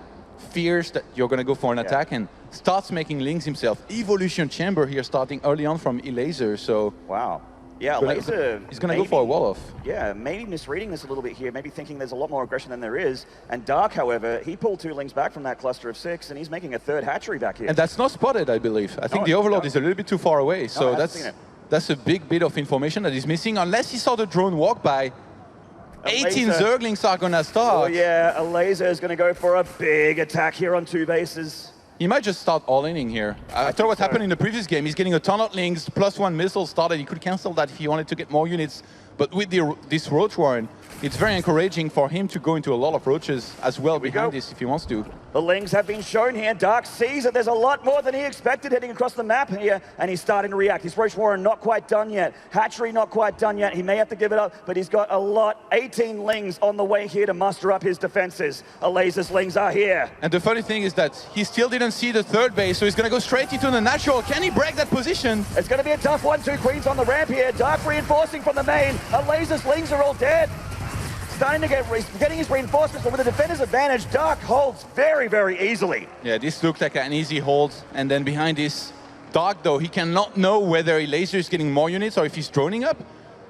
S15: fears that you're going to go for an attack and starts making links himself. Evolution Chamber here starting early on from Elazer, so...
S14: Wow. Yeah, Elazer...
S15: He's going to go for a wall-off.
S14: Yeah, maybe misreading this a little bit here, maybe thinking there's a lot more aggression than there is. And Dark, however, he pulled 2 Lings back from that cluster of 6, and he's making a 3rd hatchery back here.
S15: And that's not spotted, I believe. I think the Overlord is a little bit too far away, so that's a big bit of information that is missing, unless he saw the drone walk by. 18 Zerglings are going to start.
S14: Oh yeah, Elazer is going to go for a big attack here on 2 bases.
S15: He might just start all-inning here. After what happened in the previous game, he's getting a ton of links, +1 missile started. He could cancel that if he wanted to get more units. But with this Roach Warren, it's very encouraging for him to go into a lot of roaches as well behind this if he wants to.
S14: The Lings have been shown here. Dark sees that there's a lot more than he expected heading across the map here, and he's starting to react. His Roach Warren not quite done yet. Hatchery not quite done yet. He may have to give it up, but he's got a lot. 18 Lings on the way here to muster up his defenses. Elazer's Lings are here.
S15: And the funny thing is that he still didn't see the 3rd base, so he's going to go straight into the natural. Can he break that position?
S14: It's going to be a tough one. 2 Queens on the ramp here. Dark reinforcing from the main. Elazer's Lings are all dead. Starting to getting his reinforcements, but with a defender's advantage, Dark holds very, very easily.
S15: Yeah, this looked like an easy hold. And then behind this, Dark, though, he cannot know whether Elazer is getting more units or if he's droning up.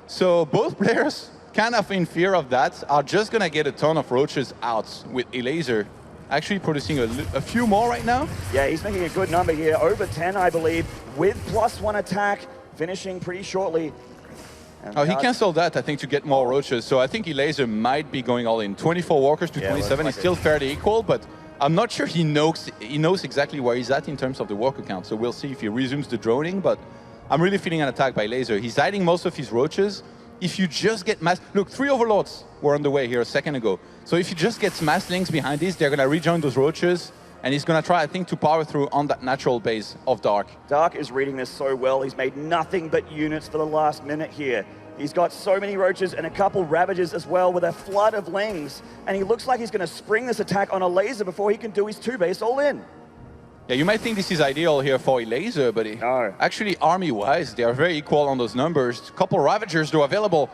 S15: So both players, kind of in fear of that, are just going to get a ton of roaches out with Elazer. Actually producing a few more right now.
S14: Yeah, he's making a good number here. Over 10, I believe, with +1 attack, finishing pretty shortly.
S15: Oh, he canceled that, I think, to get more roaches. So I think Elazer might be going all in. 24 walkers to 27 is still fairly equal, but I'm not sure he knows exactly where he's at in terms of the walker count. So we'll see if he resumes the droning, but I'm really feeling an attack by Elazer. He's hiding most of his roaches. If you just get mass... Look, 3 overlords were on the way here a second ago. So if you just get mass links behind these, they're going to rejoin those roaches. And he's going to try, I think, to power through on that natural base of Dark.
S14: Dark is reading this so well. He's made nothing but units for the last minute here. He's got so many roaches and a couple ravages as well with a flood of lings. And he looks like he's going to spring this attack on Elazer before he can do his 2-base all in.
S15: Yeah, you might think this is ideal here for Elazer, but actually, army-wise, they are very equal on those numbers. A couple Ravagers, though, available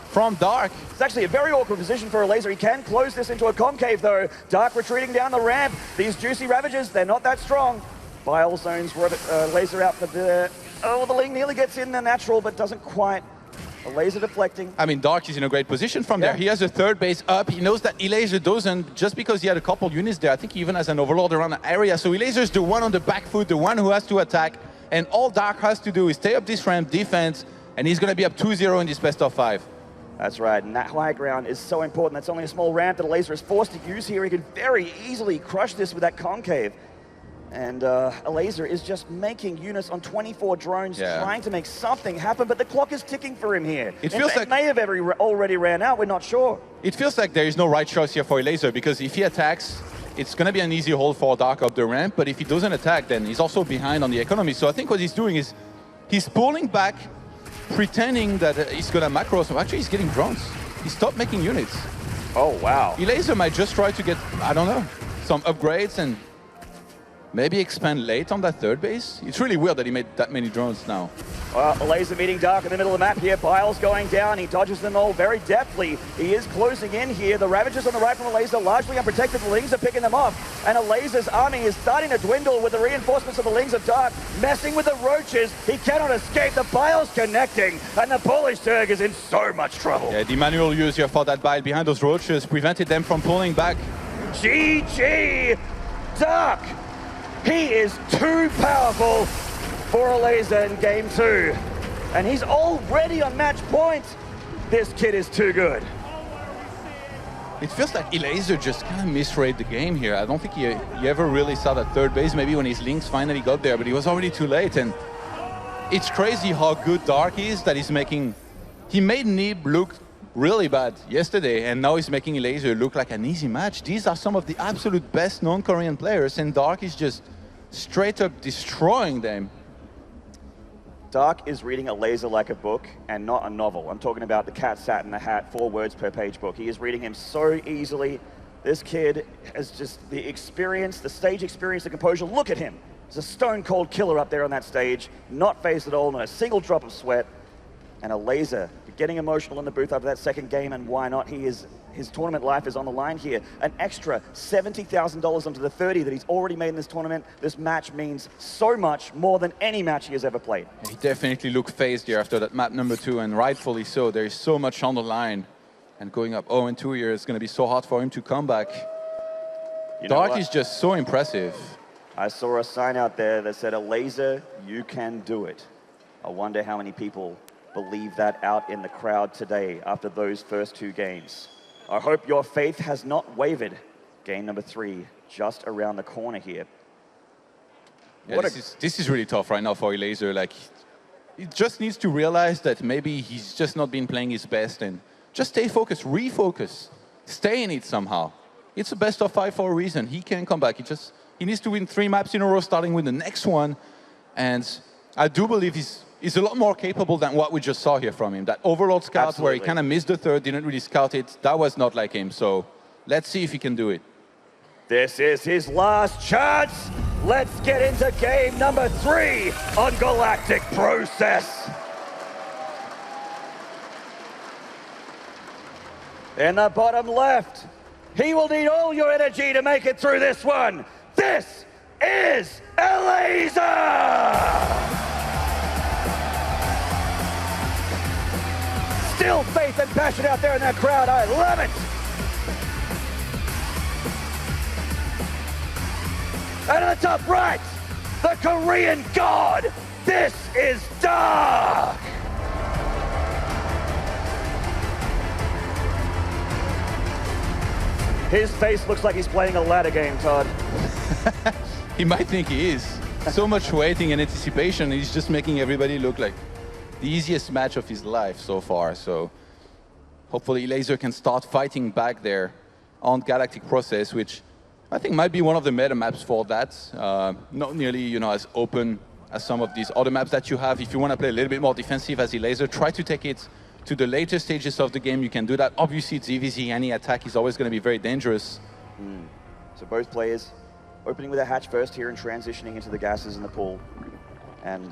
S15: from Dark.
S14: It's actually a very awkward position for Elazer. He can close this into a concave, though. Dark retreating down the ramp. These juicy Ravagers, they're not that strong. Bile zones, Elazer out for the... Oh, the Ling nearly gets in the natural, but doesn't quite. Elazer deflecting.
S15: I mean, Dark is in a great position from there. He has a 3rd base up. He knows that Elazer doesn't, just because he had a couple units there. I think he even has an overlord around the area. So Elazer's the one on the back foot, the one who has to attack. And all Dark has to do is stay up this ramp, defense, and he's going to be up 2-0 in this best of 5.
S14: That's right, and that high ground is so important. That's only a small ramp that Elazer is forced to use here. He could very easily crush this with that concave. And Elazer is just making units on 24 drones, trying to make something happen, but the clock is ticking for him here.
S15: It feels like
S14: may have already ran out, we're not sure.
S15: It feels like there is no right choice here for Elazer, because if he attacks, it's going to be an easy hold for Dark up the ramp, but if he doesn't attack, then he's also behind on the economy. So I think what he's doing is he's pulling back, pretending that he's going to macro, so actually he's getting drones. He stopped making units.
S14: Oh, wow.
S15: Elazer might just try to get, I don't know, some upgrades and maybe expand late on that 3rd base. It's really weird that he made that many drones now.
S14: Well, Elazer meeting Dark in the middle of the map here. Bile's going down. He dodges them all very deftly. He is closing in here. The Ravagers on the right from Elazer, largely unprotected. The Lings are picking them off. And Elazer's army is starting to dwindle with the reinforcements of the Lings of Dark, messing with the Roaches. He cannot escape. The Bile's connecting. And the Polish Turk is in so much trouble.
S15: Yeah, the manual use here for that Bile behind those Roaches prevented them from pulling back.
S14: GG! Dark! He is too powerful for Elazer in game 2. And he's already on match point. This kid is too good.
S15: It feels like Elazer just kind of misread the game here. I don't think he ever really saw that 3rd base, maybe when his Lynx finally got there, but he was already too late. And it's crazy how good Dark is that he's making... He made Nib look really bad yesterday, and now he's making Elazer look like an easy match. These are some of the absolute best non-Korean players, and Dark is just straight up destroying them.
S14: Dark is reading Elazer like a book and not a novel. I'm talking about the cat sat in the hat, 4 words per page book. He is reading him so easily. This kid has just the experience, the stage experience, the composure. Look at him. He's a stone-cold killer up there on that stage, not phased at all, not a single drop of sweat. And Elazer getting emotional in the booth after that 2nd game, and why not? His tournament life is on the line here. An extra $70,000 onto the 30 that he's already made in this tournament. This match means so much more than any match he has ever played.
S15: He definitely looked phased here after that map number 2, and rightfully so. There is so much on the line, and going up 0-2 here, it's going to be so hard for him to come back. Dark is just so impressive.
S14: I saw a sign out there that said, Elazer, you can do it. I wonder how many people believe that out in the crowd today after those first 2 games. I hope your faith has not wavered. Game number 3 just around the corner here.
S15: Yeah, this is really tough right now for Elazer. Like, he just needs to realize that maybe he's just not been playing his best, and just stay focused, refocus, stay in it somehow. It's a best of 5 for a reason. He can come back. He needs to win 3 maps in a row, starting with the next one. And I do believe he's a lot more capable than what we just saw here from him. That Overlord scout where he kind of missed the 3rd, didn't really scout it, that was not like him. So let's see if he can do it.
S14: This is his last chance. Let's get into game number 3 on Galactic Process. In the bottom left, he will need all your energy to make it through this one. This is Elazer! Still faith and passion out there in that crowd. I love it. And at the top right, the Korean god. This is Dark. His face looks like he's playing a ladder game, Todd.
S15: He might think he is. So much waiting and anticipation, he's just making everybody look like the easiest match of his life so far. So hopefully Elazer can start fighting back there on Galactic Process, which I think might be one of the meta maps for that. Not nearly, you know, as open as some of these other maps that you have. If you want to play a little bit more defensive as Elazer, try to take it to the later stages of the game. You can do that. Obviously, it's ZvZ. Any attack is always going to be very dangerous.
S14: So both players opening with a hatch first here and transitioning into the gases in the pool. And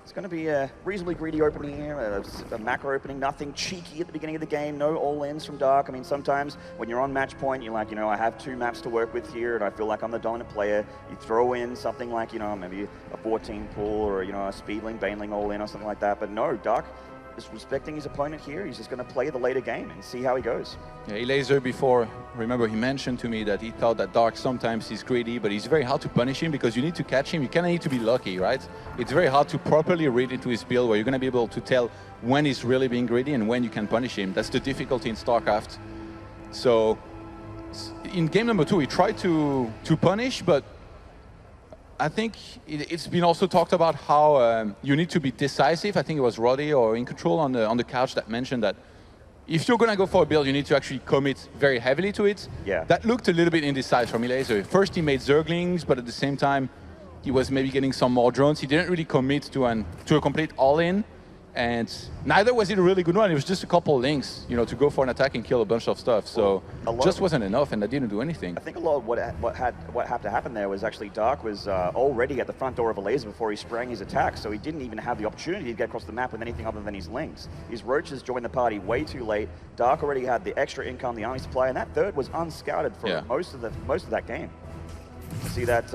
S14: it's going to be a reasonably greedy opening here, a macro opening, nothing cheeky at the beginning of the game, no all-ins from Dark. I mean, sometimes when you're on match point, you're like, you know, I have 2 maps to work with here and I feel like I'm the dominant player. You throw in something like, you know, maybe a 14 pool or, you know, a Speedling, Baneling all-in or something like that. But no, Dark is respecting his opponent here. He's just going to play the later game and see how he goes.
S15: Yeah, Elazer before, remember he mentioned to me that he thought that Dark sometimes is greedy, but it's very hard to punish him because you need to catch him. You kind of need to be lucky, right? It's very hard to properly read into his build where you're going to be able to tell when he's really being greedy and when you can punish him. That's the difficulty in StarCraft. So in game number 2, he tried to punish, but I think it's been also talked about how you need to be decisive. I think it was Roddy or In Control on the couch that mentioned that if you're going to go for a build, you need to actually commit very heavily to it.
S14: Yeah.
S15: That looked a little bit indecisive from Elazer. First, he made Zerglings, but at the same time, he was maybe getting some more drones. He didn't really commit to a complete all-in. And neither was it a really good one. It was just a couple links, you know, to go for an attack and kill a bunch of stuff. So just wasn't enough, and that didn't do anything.
S14: I think a lot of what had to happen there was actually Dark was already at the front door of Elazer before he sprang his attack, so he didn't even have the opportunity to get across the map with anything other than his links. His roaches joined the party way too late. Dark already had the extra income, the army supply, and that third was unscouted for most of that game. You see that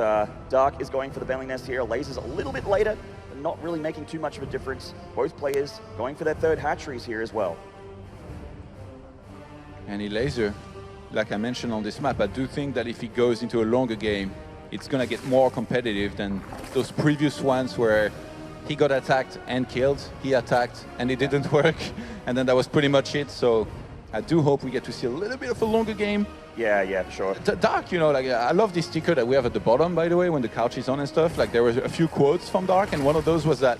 S14: Dark is going for the Baneling Nest here. Elazer's a little bit later, not really making too much of a difference. Both players going for their third hatcheries here as well.
S15: And Elazer, like I mentioned on this map, I do think that if he goes into a longer game, it's going to get more competitive than those previous ones where he got attacked and killed, he attacked and it didn't work, and then that was pretty much it. So I do hope we get to see a little bit of a longer game.
S14: Yeah, for sure.
S15: Dark, you know, like I love this sticker that we have at the bottom, by the way, when the couch is on and stuff. Like there were a few quotes from Dark, and one of those was that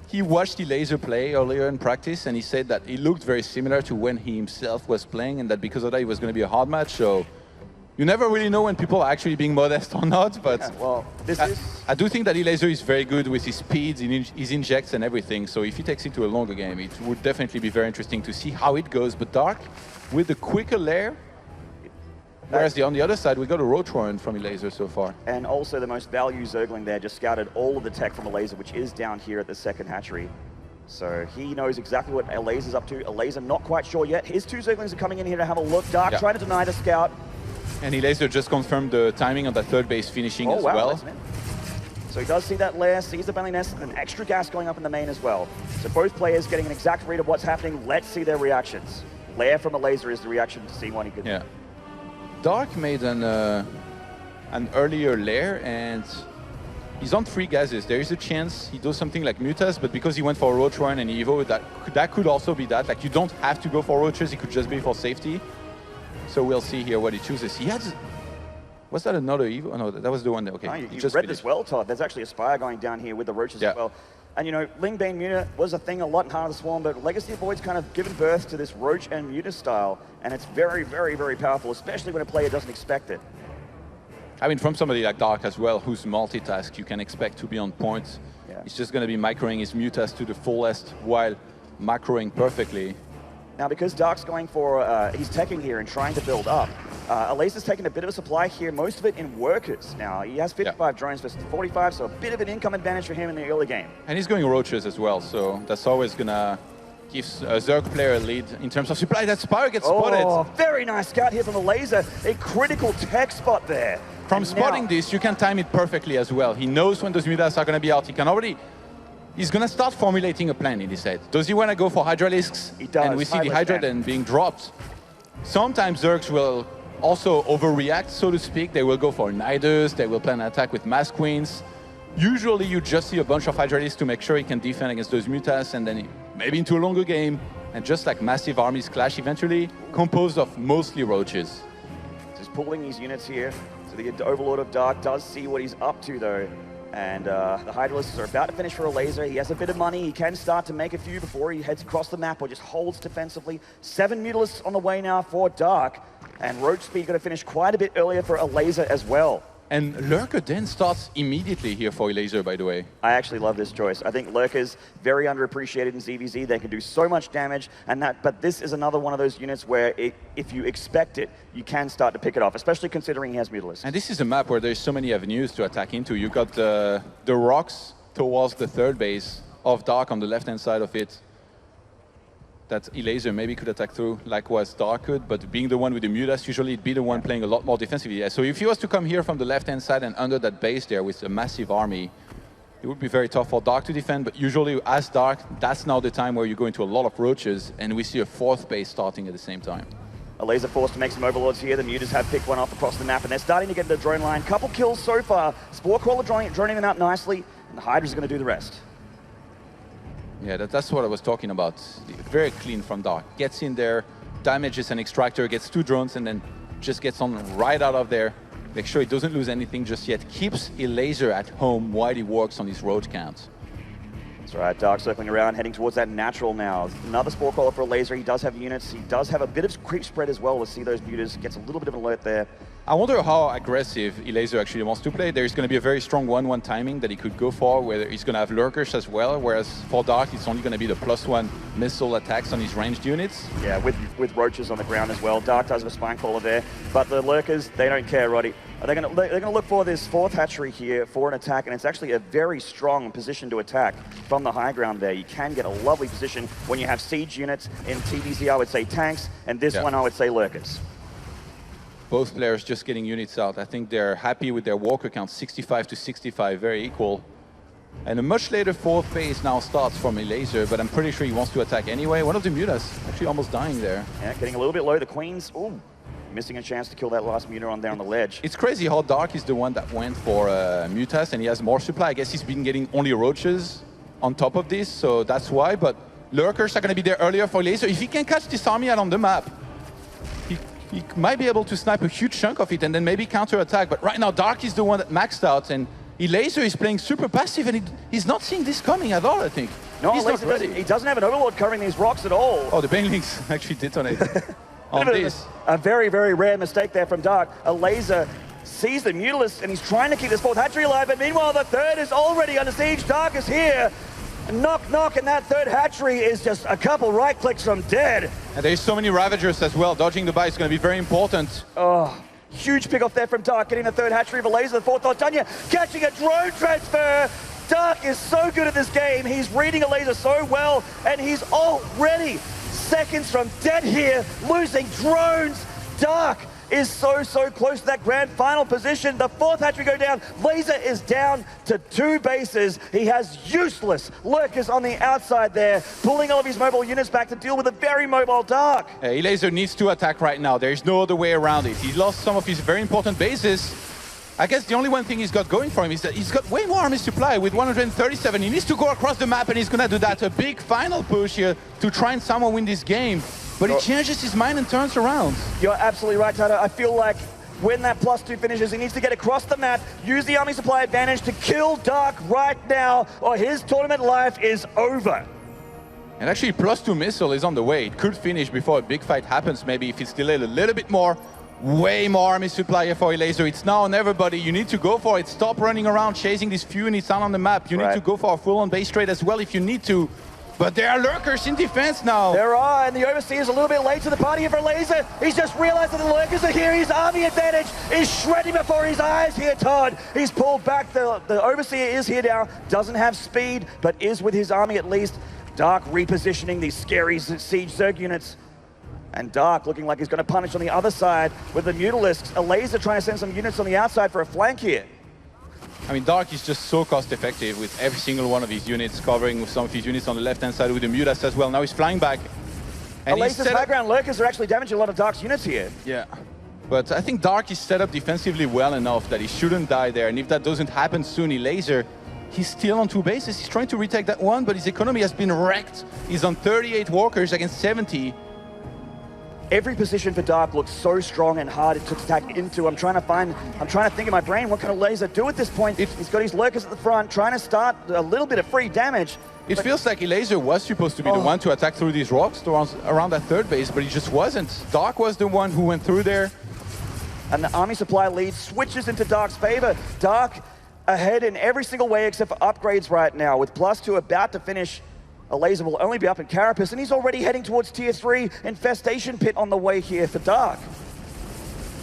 S15: he watched Elazer play earlier in practice, and he said that it looked very similar to when he himself was playing, and that because of that, it was going to be a hard match. So you never really know when people are actually being modest or not, but
S14: well,
S15: I do think that Elazer is very good with his speeds, his injects and everything. So if he takes it to a longer game, it would definitely be very interesting to see how it goes. But Dark, with the quicker lair, whereas on the other side, we got a Roach Warren from Elazer so far.
S14: And also the most value Zergling there just scouted all of the tech from Elazer, which is down here at the second hatchery. So he knows exactly what Elazer's up to. Elazer not quite sure yet. His 2 Zerglings are coming in here to have a look. Dark trying to deny the scout.
S15: And Elazer just confirmed the timing on that third base finishing as well.
S14: So he does see that lair, sees the Baneling Nest, and an extra gas going up in the main as well. So both players getting an exact read of what's happening. Let's see their reactions. Lair from Elazer is the reaction to seeing what he could do.
S15: Yeah. Dark made an earlier lair, and he's on 3 gases. There is a chance he does something like Mutas, but because he went for Roach Warren and Evo, that could also be that. Like, you don't have to go for Roaches, it could just be for safety. So we'll see here what he chooses. He has... Was that another Evo? Oh, no, that was the one that... Okay,
S14: no, you read this well, Todd. There's actually a Spire going down here with the Roaches as well. And, you know, Ling Bane Muta was a thing a lot in Heart of the Swarm, but Legacy of Void's kind of given birth to this Roach and Muta style, and it's very, very, very powerful, especially when a player doesn't expect it.
S15: I mean, from somebody like Dark as well, who's multitask, you can expect to be on point. He's just going to be microing his Mutas to the fullest while macroing perfectly.
S14: Now, because Dark's going for, he's teching here and trying to build up, Elazer's taking a bit of a supply here, most of it in workers. Now, he has 55 drones versus 45, so a bit of an income advantage for him in the early game.
S15: And he's going Roaches as well, so that's always going to give a Zerg player a lead in terms of supply. That Spire gets spotted.
S14: Oh, very nice scout here from Elazer. A critical tech spot there.
S15: From spotting this, you can time it perfectly as well. He knows when those Mutas are going to be out. He can already... He's going to start formulating a plan in his head. Does he want to go for Hydralisks?
S14: He does.
S15: And we see the Hydra then being dropped. Sometimes Zergs will also overreact, so to speak. They will go for Niders. They will plan an attack with Mass Queens. Usually you just see a bunch of Hydralisks to make sure he can defend against those Mutas, and then maybe into a longer game, and just like massive armies clash eventually, composed of mostly Roaches.
S14: pulling his units here. So the Overlord of Dark does see what he's up to, though. And the Hydralisks are about to finish for Elazer. He has a bit of money. He can start to make a few before he heads across the map or just holds defensively. 7 Mutalisks on the way now for Dark. And Roach Speed going to finish quite a bit earlier for Elazer as well.
S15: And Lurker then starts immediately here for Elazer, by the way.
S14: I actually love this choice. I think Lurker's very underappreciated in ZvZ. They can do so much damage, but this is another one of those units where if you expect it, you can start to pick it off, especially considering he has Mutalisks.
S15: And this is a map where there's so many avenues to attack into. You've got the rocks towards the third base of Dark on the left-hand side of it. That Elazer maybe could attack through, likewise Dark could, but being the one with the Mutas, usually it'd be the one playing a lot more defensively. Yeah, so if he was to come here from the left-hand side and under that base there with a massive army, it would be very tough for Dark to defend, but usually as Dark, that's now the time where you go into a lot of roaches, and we see a 4th base starting at the same time.
S14: Elazer forced to make some overlords here. The Mutas have picked one off across the map, and they're starting to get into the drone line. Couple kills so far. Spore Crawler droning them out nicely, and the Hydra's going to do the rest.
S15: Yeah, that's what I was talking about. Very clean from Dark. Gets in there, damages an extractor, gets 2 drones, and then just gets on right out of there. Make sure he doesn't lose anything just yet. Keeps Elazer at home while he works on his road count.
S14: That's right, Dark circling around, heading towards that natural now. Another Spore Crawler for Elazer. He does have units. He does have a bit of creep spread as well. We'll see those Mutas. Gets a little bit of an alert there.
S15: I wonder how aggressive Elazer actually wants to play. There's going to be a very strong 1-1 timing that he could go for, where he's going to have lurkers as well, whereas for Dark, it's only going to be the +1 missile attacks on his ranged units.
S14: Yeah, with roaches on the ground as well. Dark does have a spine crawler there, but the lurkers, they don't care, Roddy. They're going to look for this 4th hatchery here for an attack, and it's actually a very strong position to attack from the high ground there. You can get a lovely position when you have siege units. In TVZ, I would say tanks, and this one, I would say lurkers.
S15: Both players just getting units out. I think they're happy with their walker count, 65 to 65, very equal. And a much later 4th phase now starts from Elazer, but I'm pretty sure he wants to attack anyway. One of the Mutas actually almost dying there.
S14: Yeah, getting a little bit low. The Queens, ooh, missing a chance to kill that last Muta on down the ledge.
S15: It's crazy how Dark is the one that went for Mutas, and he has more supply. I guess he's been getting only roaches on top of this, so that's why. But lurkers are going to be there earlier for Elazer. If he can catch this army out on the map, he might be able to snipe a huge chunk of it and then maybe counter-attack. But right now, Dark is the one that maxed out, and Elazer is playing super passive, and he's not seeing this coming at all, I think.
S14: No, he doesn't have an Overlord covering these rocks at all.
S15: Oh, the Banelings actually detonated on this.
S14: A very, very rare mistake there from Dark. Elazer sees the Mutalisks, and he's trying to keep this 4th hatchery alive, but meanwhile, the 3rd is already under siege. Dark is here. Knock, knock, and that 3rd hatchery is just a couple right clicks from dead.
S15: And there's so many Ravagers as well. Dodging the buy is going to be very important.
S14: Oh, huge pick off there from Dark, getting the 3rd hatchery of Elazer. The 4th Altania catching a drone transfer. Dark is so good at this game. He's reading Elazer so well, and he's already seconds from dead here, losing drones. Dark is so close to that grand final position. The 4th hatchery go down. Laser is down to 2 bases. He has useless lurkers on the outside there, pulling all of his mobile units back to deal with a very mobile Dark.
S15: Elazer needs to attack right now. There's no other way around it. He lost some of his very important bases. I guess the only one thing he's got going for him is that he's got way more army supply with 137. He needs to go across the map, and he's going to do that. A big final push here to try and somehow win this game. But he changes his mind and turns around.
S14: You're absolutely right, Tata. I feel like when that +2 finishes, he needs to get across the map, use the army supply advantage to kill Dark right now, or his tournament life is over.
S15: And actually, +2 missile is on the way. It could finish before a big fight happens, maybe if it's delayed a little bit more. Way more army supply here for Elazer. It's now on everybody. You need to go for it. Stop running around chasing these few units out on the map. You need to go for a full-on base trade as well if you need to. But there are lurkers in defense now.
S14: There are, and the Overseer is a little bit late to the party for Elazer. He's just realized that the lurkers are here. His army advantage is shredding before his eyes here, Todd. He's pulled back. The Overseer is here now. Doesn't have speed, but is with his army at least. Dark repositioning these scary siege Zerg units. And Dark looking like he's going to punish on the other side with the Mutalisks. Elazer trying to send some units on the outside for a flank here.
S15: I mean, Dark is just so cost-effective with every single one of his units, covering with some of his units on the left-hand side with the Mutas as well. Now he's flying back.
S14: And Elazer's background lurkers are actually damaging a lot of Dark's units here.
S15: Yeah. But I think Dark is set up defensively well enough that he shouldn't die there. And if that doesn't happen soon, Elazer, he's still on 2 bases. He's trying to retake that one, but his economy has been wrecked. He's on 38 walkers against 70.
S14: Every position for Dark looks so strong and hard to attack into. I'm trying to think in my brain, what can Elazer do at this point? He's got his lurkers at the front, trying to start a little bit of free damage.
S15: It feels like Elazer was supposed to be the one to attack through these rocks around that third base, but he just wasn't. Dark was the one who went through there.
S14: And the army supply lead switches into Dark's favor. Dark ahead in every single way except for upgrades right now. With +2 about to finish, Elazer will only be up in Carapace, and he's already heading towards Tier 3 Infestation Pit on the way here for Dark.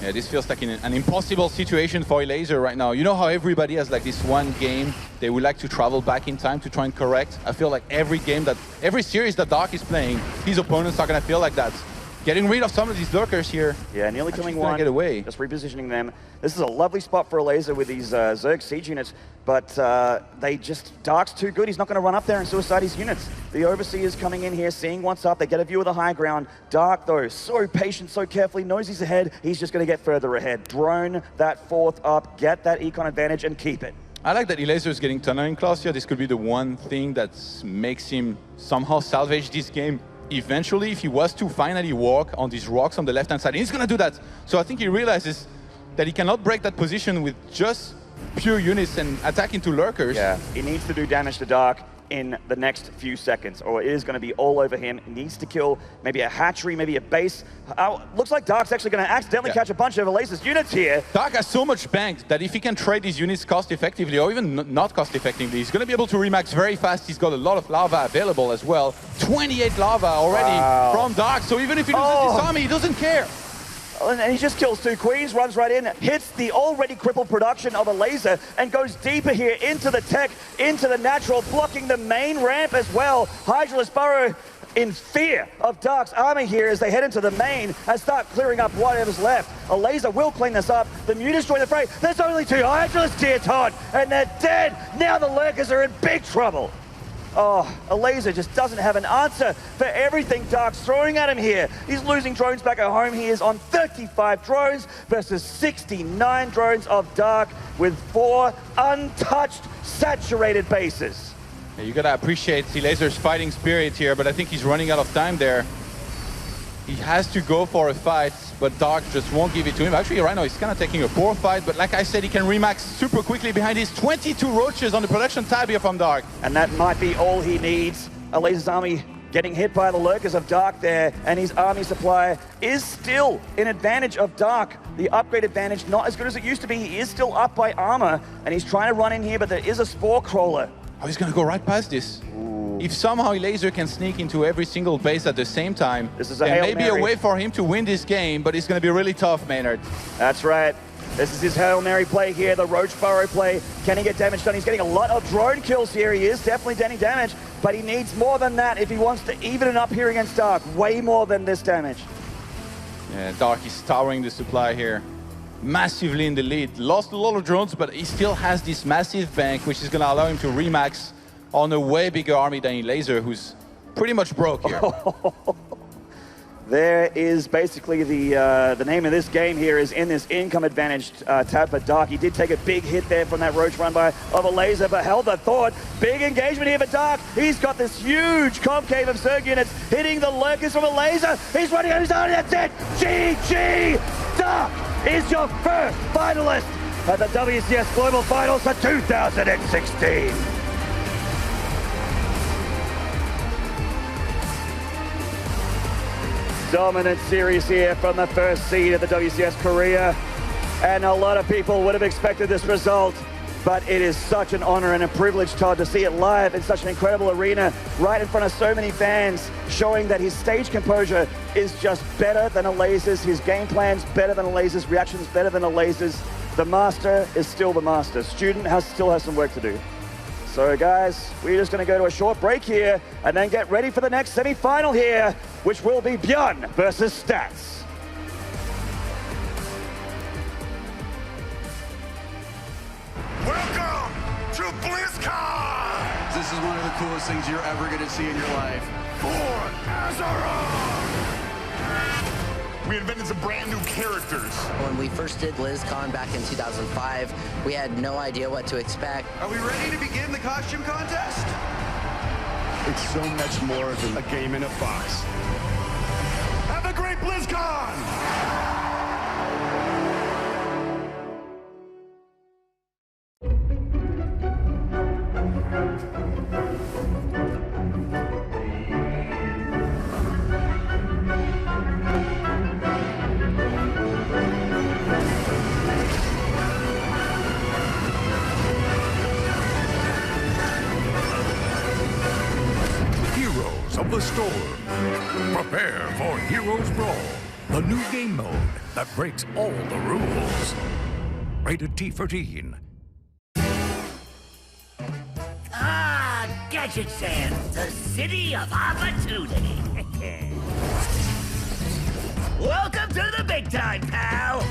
S15: Yeah, this feels like an impossible situation for Elazer right now. You know how everybody has like this one game they would like to travel back in time to try and correct? I feel like every series that Dark is playing, his opponents are gonna feel like that. Getting rid of some of these lurkers here.
S14: Yeah, nearly killing one.
S15: Get away.
S14: Just repositioning them. This is a lovely spot for Elazer with these Zerg siege units, but Dark's too good. He's not going to run up there and suicide his units. The Overseer's coming in here, seeing what's up. They get a view of the high ground. Dark, though, so patient, so carefully, knows he's ahead. He's just going to get further ahead. Drone that fourth up, get that econ advantage, and keep it.
S15: I like that Elazer is getting tunneling class here. This could be the one thing that makes him somehow salvage this game. Eventually, if he was to finally walk on these rocks on the left-hand side, he's going to do that. So I think he realizes that he cannot break that position with just pure units and attack into lurkers.
S14: Yeah, he needs to do damage to Dark in the next few seconds, or it is going to be all over him. He needs to kill maybe a hatchery, maybe a base. Looks like Dark's actually going to accidentally catch a bunch of Elazer's units here.
S15: Dark has so much banked that if he can trade these units cost-effectively, or even not cost-effectively, he's going to be able to remax very fast. He's got a lot of lava available as well. 28 lava already from Dark, so even if he loses this army, he doesn't care.
S14: And he just kills 2 queens, runs right in, hits the already crippled production of Elazer, and goes deeper here into the tech, into the natural, blocking the main ramp as well. Hydralisk Burrow in fear of Dark's army here as they head into the main and start clearing up whatever's left. Elazer will clean this up. The Mutas join the fray. There's only 2 Hydralisks here, Todd, and they're dead. Now the Lurkers are in big trouble. Oh, Elazer just doesn't have an answer for everything Dark's throwing at him here. He's losing drones back at home. He is on 35 drones versus 69 drones of Dark with 4 untouched, saturated bases.
S15: Yeah, you gotta appreciate Elazer's fighting spirit here, but I think he's running out of time there. He has to go for a fight, but Dark just won't give it to him. Actually, right now, he's kind of taking a poor fight, but like I said, he can remax super quickly behind his 22 roaches on the production tab here from Dark.
S14: And that might be all he needs. Elazer's army getting hit by the lurkers of Dark there, and his army supply is still in advantage of Dark. The upgrade advantage, not as good as it used to be. He is still up by armor, and he's trying to run in here, but there is a Spore Crawler.
S15: Oh, he's gonna go right past this. If somehow Elazer can sneak into every single base at the same time, there may be a way for him to win this game, but it's going to be really tough, Maynard.
S14: That's right. This is his Hail Mary play here, the Roach Burrow play. Can he get damage done? He's getting a lot of drone kills here. He is definitely getting damage, but he needs more than that if he wants to even it up here against Dark. Way more than this damage.
S15: Yeah, Dark is towering the supply here. Massively in the lead. Lost a lot of drones, but he still has this massive bank, which is going to allow him to remax on a way bigger army than Elazer, who's pretty much broke here.
S14: There is basically the name of this game here is in this income advantage tab for Dark. He did take a big hit there from that Roach run by of Elazer, but held the thought. Big engagement here for Dark. He's got this huge concave of Zerg units hitting the lurkers from Elazer. He's running out his army. That's it. GG! Dark is your first finalist at the WCS Global Finals for 2016. Dominant series here from the first seed of the WCS Korea, and a lot of people would have expected this result, but it is such an honor and a privilege, Todd, to see it live in such an incredible arena, right in front of so many fans, showing that his stage composure is just better than Elazer's, his game plan's better than Elazer's, reactions better than Elazer's. The master is still the master. Student still has some work to do. So guys, we're just going to go to a short break here and then get ready for the next semi-final here, which will be Björn versus Stats.
S5: Welcome to BlizzCon!
S6: This is one of the coolest things you're ever going to see in your life.
S5: For Azeroth! We invented some brand new characters.
S7: When we first did BlizzCon back in 2005, we had no idea what to expect.
S6: Are we ready to begin the costume contest?
S5: It's so much more than a game in a box. Have a great BlizzCon!
S8: Heroes of the Storm. Prepare for Heroes Brawl, the new game mode that breaks all the rules. Rated T13.
S9: Ah, Gadget Sand, the city of opportunity. Welcome to the big time, pal.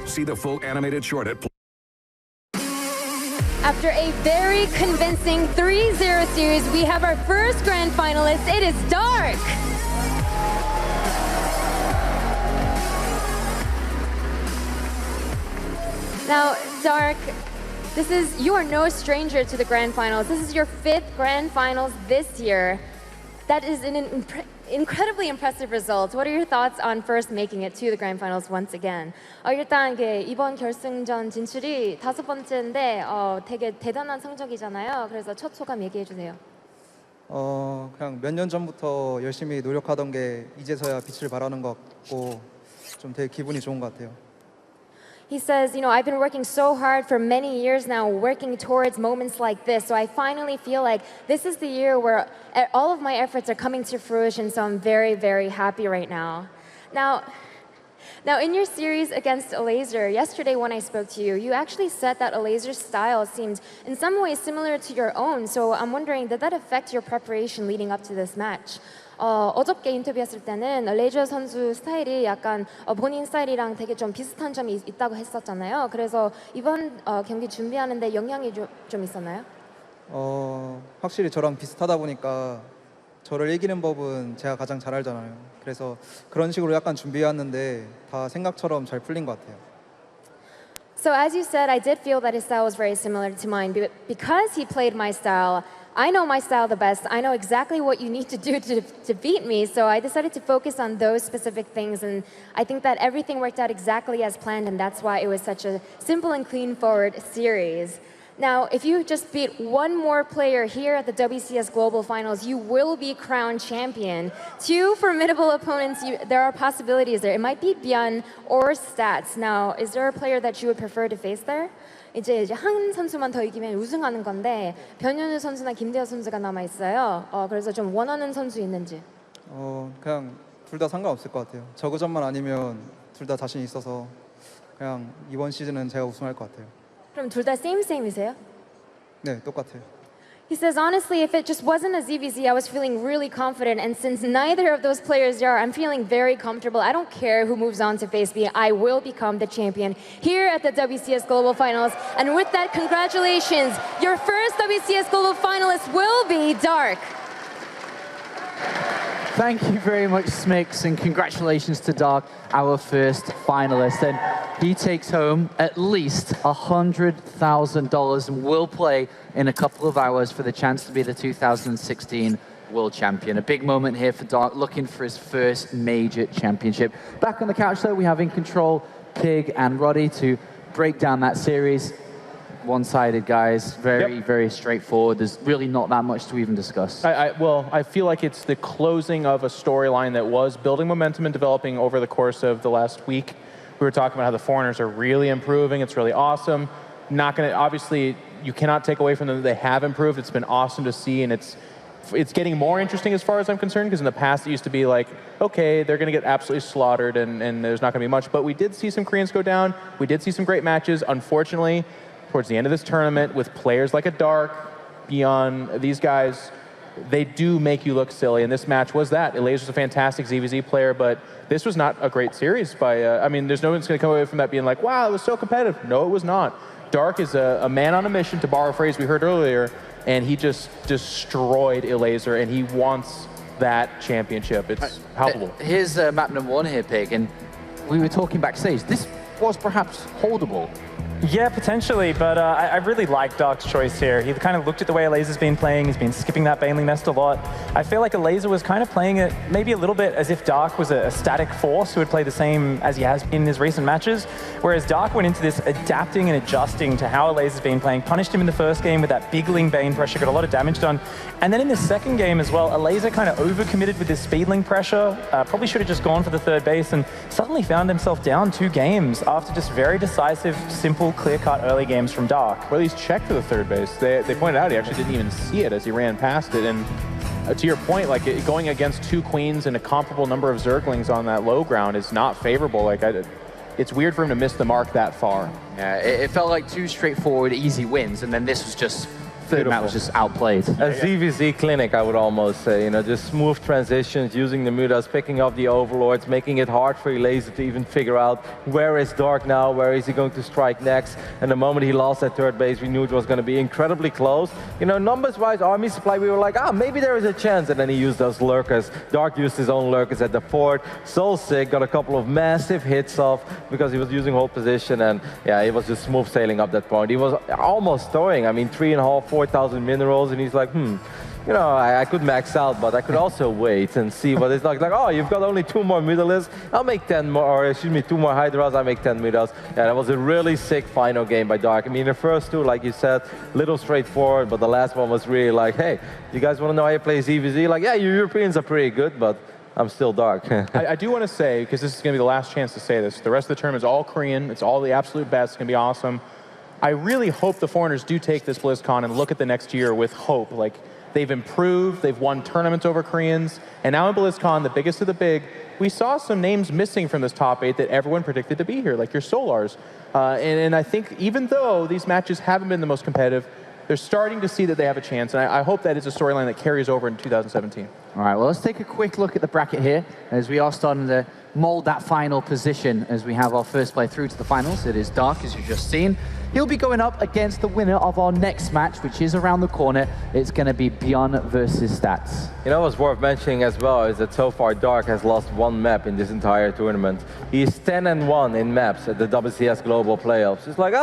S8: See the full animated short at
S13: After a very convincing 3-0 series, we have our first grand finalist. It is Dark. Now, Dark, you are no stranger to the grand finals. This is your 5th grand finals this year. That is an incredibly impressive result. What are your thoughts on first making it to the grand finals once again?
S16: 일단 이번 결승전 진출이 5번째인데 되게 대단한 성적이잖아요. 그래서 첫 소감 얘기해 주세요.
S17: 그냥 몇 년 전부터 열심히 노력하던 게 이제서야 빛을 발하는 것 같고 좀 되게 기분이 좋은 것 같아요.
S13: He says, I've been working so hard for many years now, working towards moments like this. So I finally feel like this is the year where all of my efforts are coming to fruition. So I'm very, very happy right now. Now in your series against Elazer, yesterday when I spoke to you, you actually said that Elazer's style seemed in some ways similar to your own. So I'm wondering, did that affect your preparation leading up to this match?
S16: 어저께 인터뷰했을 때는 레이저 선수 스타일이 약간 본인 스타일이랑 되게 좀 비슷한 점이 있다고 했었잖아요. 그래서 이번 경기 준비하는데 영향이 좀 있었나요?
S17: 확실히 저랑 비슷하다 보니까 저를 이기는 법은 제가 가장 잘 알잖아요. 그래서 그런 식으로 약간 준비해왔는데 다 생각처럼 잘 풀린 것 같아요.
S13: So as you said, I did feel that his style was very similar to mine, but because he played my style, I know my style the best. I know exactly what you need to do to beat me, so I decided to focus on those specific things, and I think that everything worked out exactly as planned, and that's why it was such a simple and clean forward series. Now, if you just beat one more player here at the WCS Global Finals, you will be crowned champion. 2 formidable opponents, there are possibilities there. It might be Byun or Stats. Now, is there a player that you would prefer to face there?
S16: 이제 한 선수만 더 이기면 우승하는 건데 변현우 선수나 김대호 선수가 남아 있어요. 그래서 좀 원하는 선수 있는지.
S17: 그냥 둘 다 상관없을 것 같아요. 저그전만 아니면 둘 다 자신 있어서 그냥 이번 시즌은 제가 우승할 것 같아요.
S16: 그럼 둘 다 same이세요?
S17: 네, 똑같아요.
S13: He says, honestly, if it just wasn't a ZvZ, I was feeling really confident. And since neither of those players are, I'm feeling very comfortable. I don't care who moves on to face me. I will become the champion here at the WCS Global Finals. And with that, congratulations. Your first WCS Global Finalist will be Dark.
S1: Thank you very much, Smix, and congratulations to Dark, our first finalist. And he takes home at least $100,000 and will play in a couple of hours for the chance to be the 2016 World Champion. A big moment here for Dark, looking for his first major championship. Back on the couch, though, we have In Control, Pig, and Roddy to break down that series. One-sided, guys. Very straightforward. There's really not that much to even discuss.
S2: Well, I feel like it's the closing of a storyline that was building momentum and developing over the course of the last week. We were talking about how the foreigners are really improving. It's really awesome. Obviously, you cannot take away from them that they have improved. It's been awesome to see, and it's getting more interesting as far as I'm concerned, because in the past it used to be like, okay, they're going to get absolutely slaughtered and there's not going to be much. But we did see some Koreans go down. We did see some great matches. Unfortunately, towards the end of this tournament, with players like a Dark, Byun, these guys, they do make you look silly, and this match was that. Elazer's a fantastic ZvZ player, but this was not a great series by, I mean, there's no one's going to come away from that being like, wow, it was so competitive. No, it was not. Dark is a man on a mission, to borrow a phrase we heard earlier, and he just destroyed Elazer, and he wants that championship. It's palpable.
S1: Here's map number 1 here, Pig, and we were talking backstage. This was perhaps holdable.
S3: Yeah, potentially, but I really like Dark's choice here. He kind of looked at the way Elazer's been playing. He's been skipping that Baneling nest a lot. I feel like Elazer was kind of playing it maybe a little bit as if Dark was a static force who would play the same as he has been in his recent matches, whereas Dark went into this adapting and adjusting to how Elazer's been playing, punished him in the first game with that big Ling Bane pressure, got a lot of damage done. And then in the second game as well, Elazer kind of overcommitted with his speedling pressure, probably should have just gone for the third base, and suddenly found himself down 2 games after just very decisive, simple, clear-cut early games from Dark.
S2: Well, he's checked for the third base. They pointed out he actually didn't even see it as he ran past it. And to your point, like going against 2 queens and a comparable number of Zerglings on that low ground is not favorable. Like it's weird for him to miss the mark that far.
S1: Yeah, it felt like 2 straightforward, easy wins, and then this was just third map was just outplayed.
S4: A ZvZ clinic, I would almost say. You know, just smooth transitions, using the mutas, picking up the overlords, making it hard for Elazer to even figure out where is Dark now, where is he going to strike next. And the moment he lost that third base, we knew it was going to be incredibly close. You know, numbers-wise, army supply, we were like, maybe there is a chance. And then he used those lurkers. Dark used his own lurkers at the fort. So sick, got a couple of massive hits off because he was using hold position. And yeah, he was just smooth sailing up that point. He was almost throwing, I mean, 3,500, 4,000 minerals, and he's like, you know, I could max out, but I could also wait and see what it's like. Like, oh, you've got only 2 more Mutalisks, I'll make 10 more, or excuse me, 2 more Hydras, I'll make 10 Mutas. Yeah, that was a really sick final game by Dark. I mean, the first 2, like you said, little straightforward, but the last one was really like, hey, you guys want to know how you play ZvZ? Like, yeah, you Europeans are pretty good, but I'm still Dark.
S2: I do want to say, because this is going to be the last chance to say this, the rest of the tournament is all Korean, it's all the absolute best, it's going to be awesome. I really hope the foreigners do take this BlizzCon and look at the next year with hope. Like, they've improved, they've won tournaments over Koreans, and now in BlizzCon, the biggest of the big, we saw some names missing from this top 8 that everyone predicted to be here, like your Solars. And I think even though these matches haven't been the most competitive, they're starting to see that they have a chance, and I hope that is a storyline that carries over in 2017.
S1: All right, well, let's take a quick look at the bracket here, as we are starting to mold that final position as we have our first player through to the finals. It is Dark, as you've just seen. He'll be going up against the winner of our next match, which is around the corner. It's going to be Beyond versus Stats.
S4: You know what's worth mentioning as well is that so far Dark has lost 1 map in this entire tournament. He's 10-1 in maps at the WCS Global Playoffs. It's like,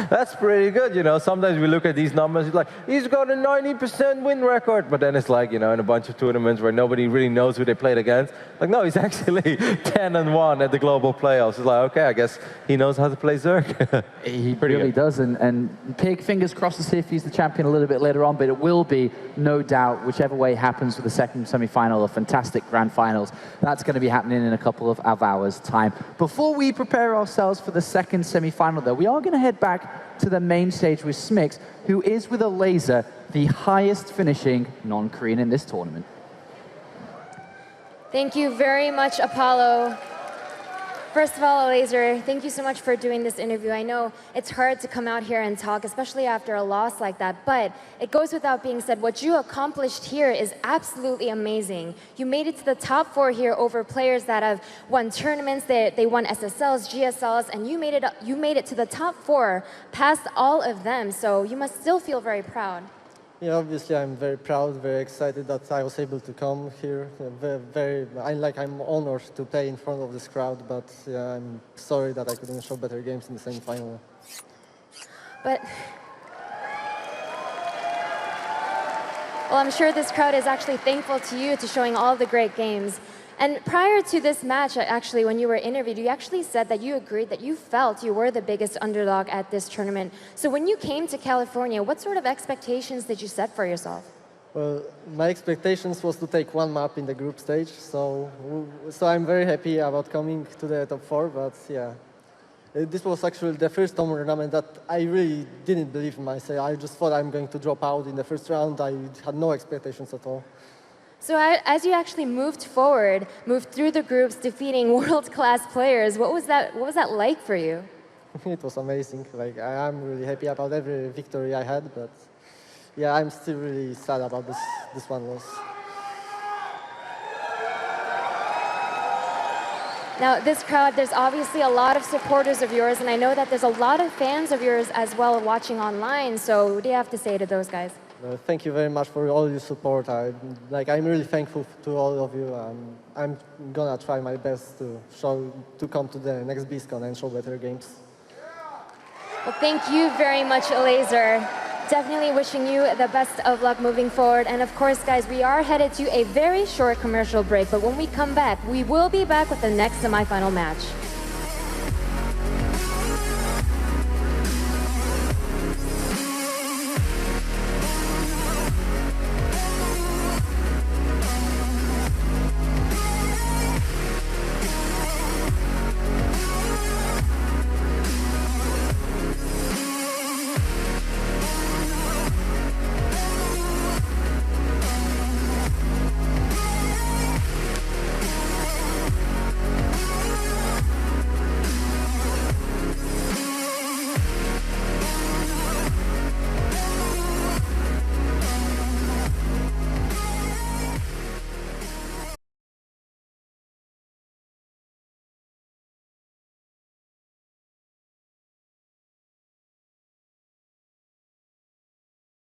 S4: that's pretty good, you know. Sometimes we look at these numbers, it's like, he's got a 90% win record. But then it's like, you know, in a bunch of tournaments where nobody really knows who they played against, like, no, he's actually 10-1 at the Global Playoffs. It's like, okay, I guess he knows how to play Zerg.
S1: He really does, and Pig, fingers crossed to see if he's the champion a little bit later on, but it will be, no doubt, whichever way happens with the second semi-final, a fantastic grand finals. That's going to be happening in a couple of hours' time. Before we prepare ourselves for the second semi-final, though, we are going to head back to the main stage with Smix, who is with Elazer, the highest finishing non-Korean in this tournament.
S13: Thank you very much, Apollo. First of all, Elazer, thank you so much for doing this interview. I know it's hard to come out here and talk, especially after a loss like that, but it goes without being said, what you accomplished here is absolutely amazing. You made it to the top 4 here over players that have won tournaments, they won SSLs, GSLs, and you made it to the top 4 past all of them, so you must still feel very proud.
S18: Yeah, obviously I'm very proud, very excited that I was able to come here. I'm honored to play in front of this crowd, but yeah, I'm sorry that I couldn't show better games in the semi-final.
S13: But, well, I'm sure this crowd is actually thankful to you to showing all the great games. And prior to this match, actually, when you were interviewed, you actually said that you agreed that you felt you were the biggest underdog at this tournament. So when you came to California, what sort of expectations did you set for yourself?
S18: Well, my expectations was to take 1 map in the group stage, so I'm very happy about coming to the top 4, but yeah. This was actually the first tournament that I really didn't believe in myself. I just thought I'm going to drop out in the first round. I had no expectations at all.
S13: So as you actually moved forward, moved through the groups, defeating world-class players, what was that like for you?
S18: It was amazing. Like, I'm really happy about every victory I had, but yeah, I'm still really sad about this one loss.
S13: Now, this crowd, there's obviously a lot of supporters of yours, and I know that there's a lot of fans of yours as well watching online, so what do you have to say to those guys?
S18: Thank you very much for all your support. I'm really thankful to all of you. I'm gonna try my best to come to the next BlizzCon and show better games.
S13: Well, thank you very much, Elazer. Definitely wishing you the best of luck moving forward. And of course, guys, we are headed to a very short commercial break. But when we come back, we will be back with the next semifinal match.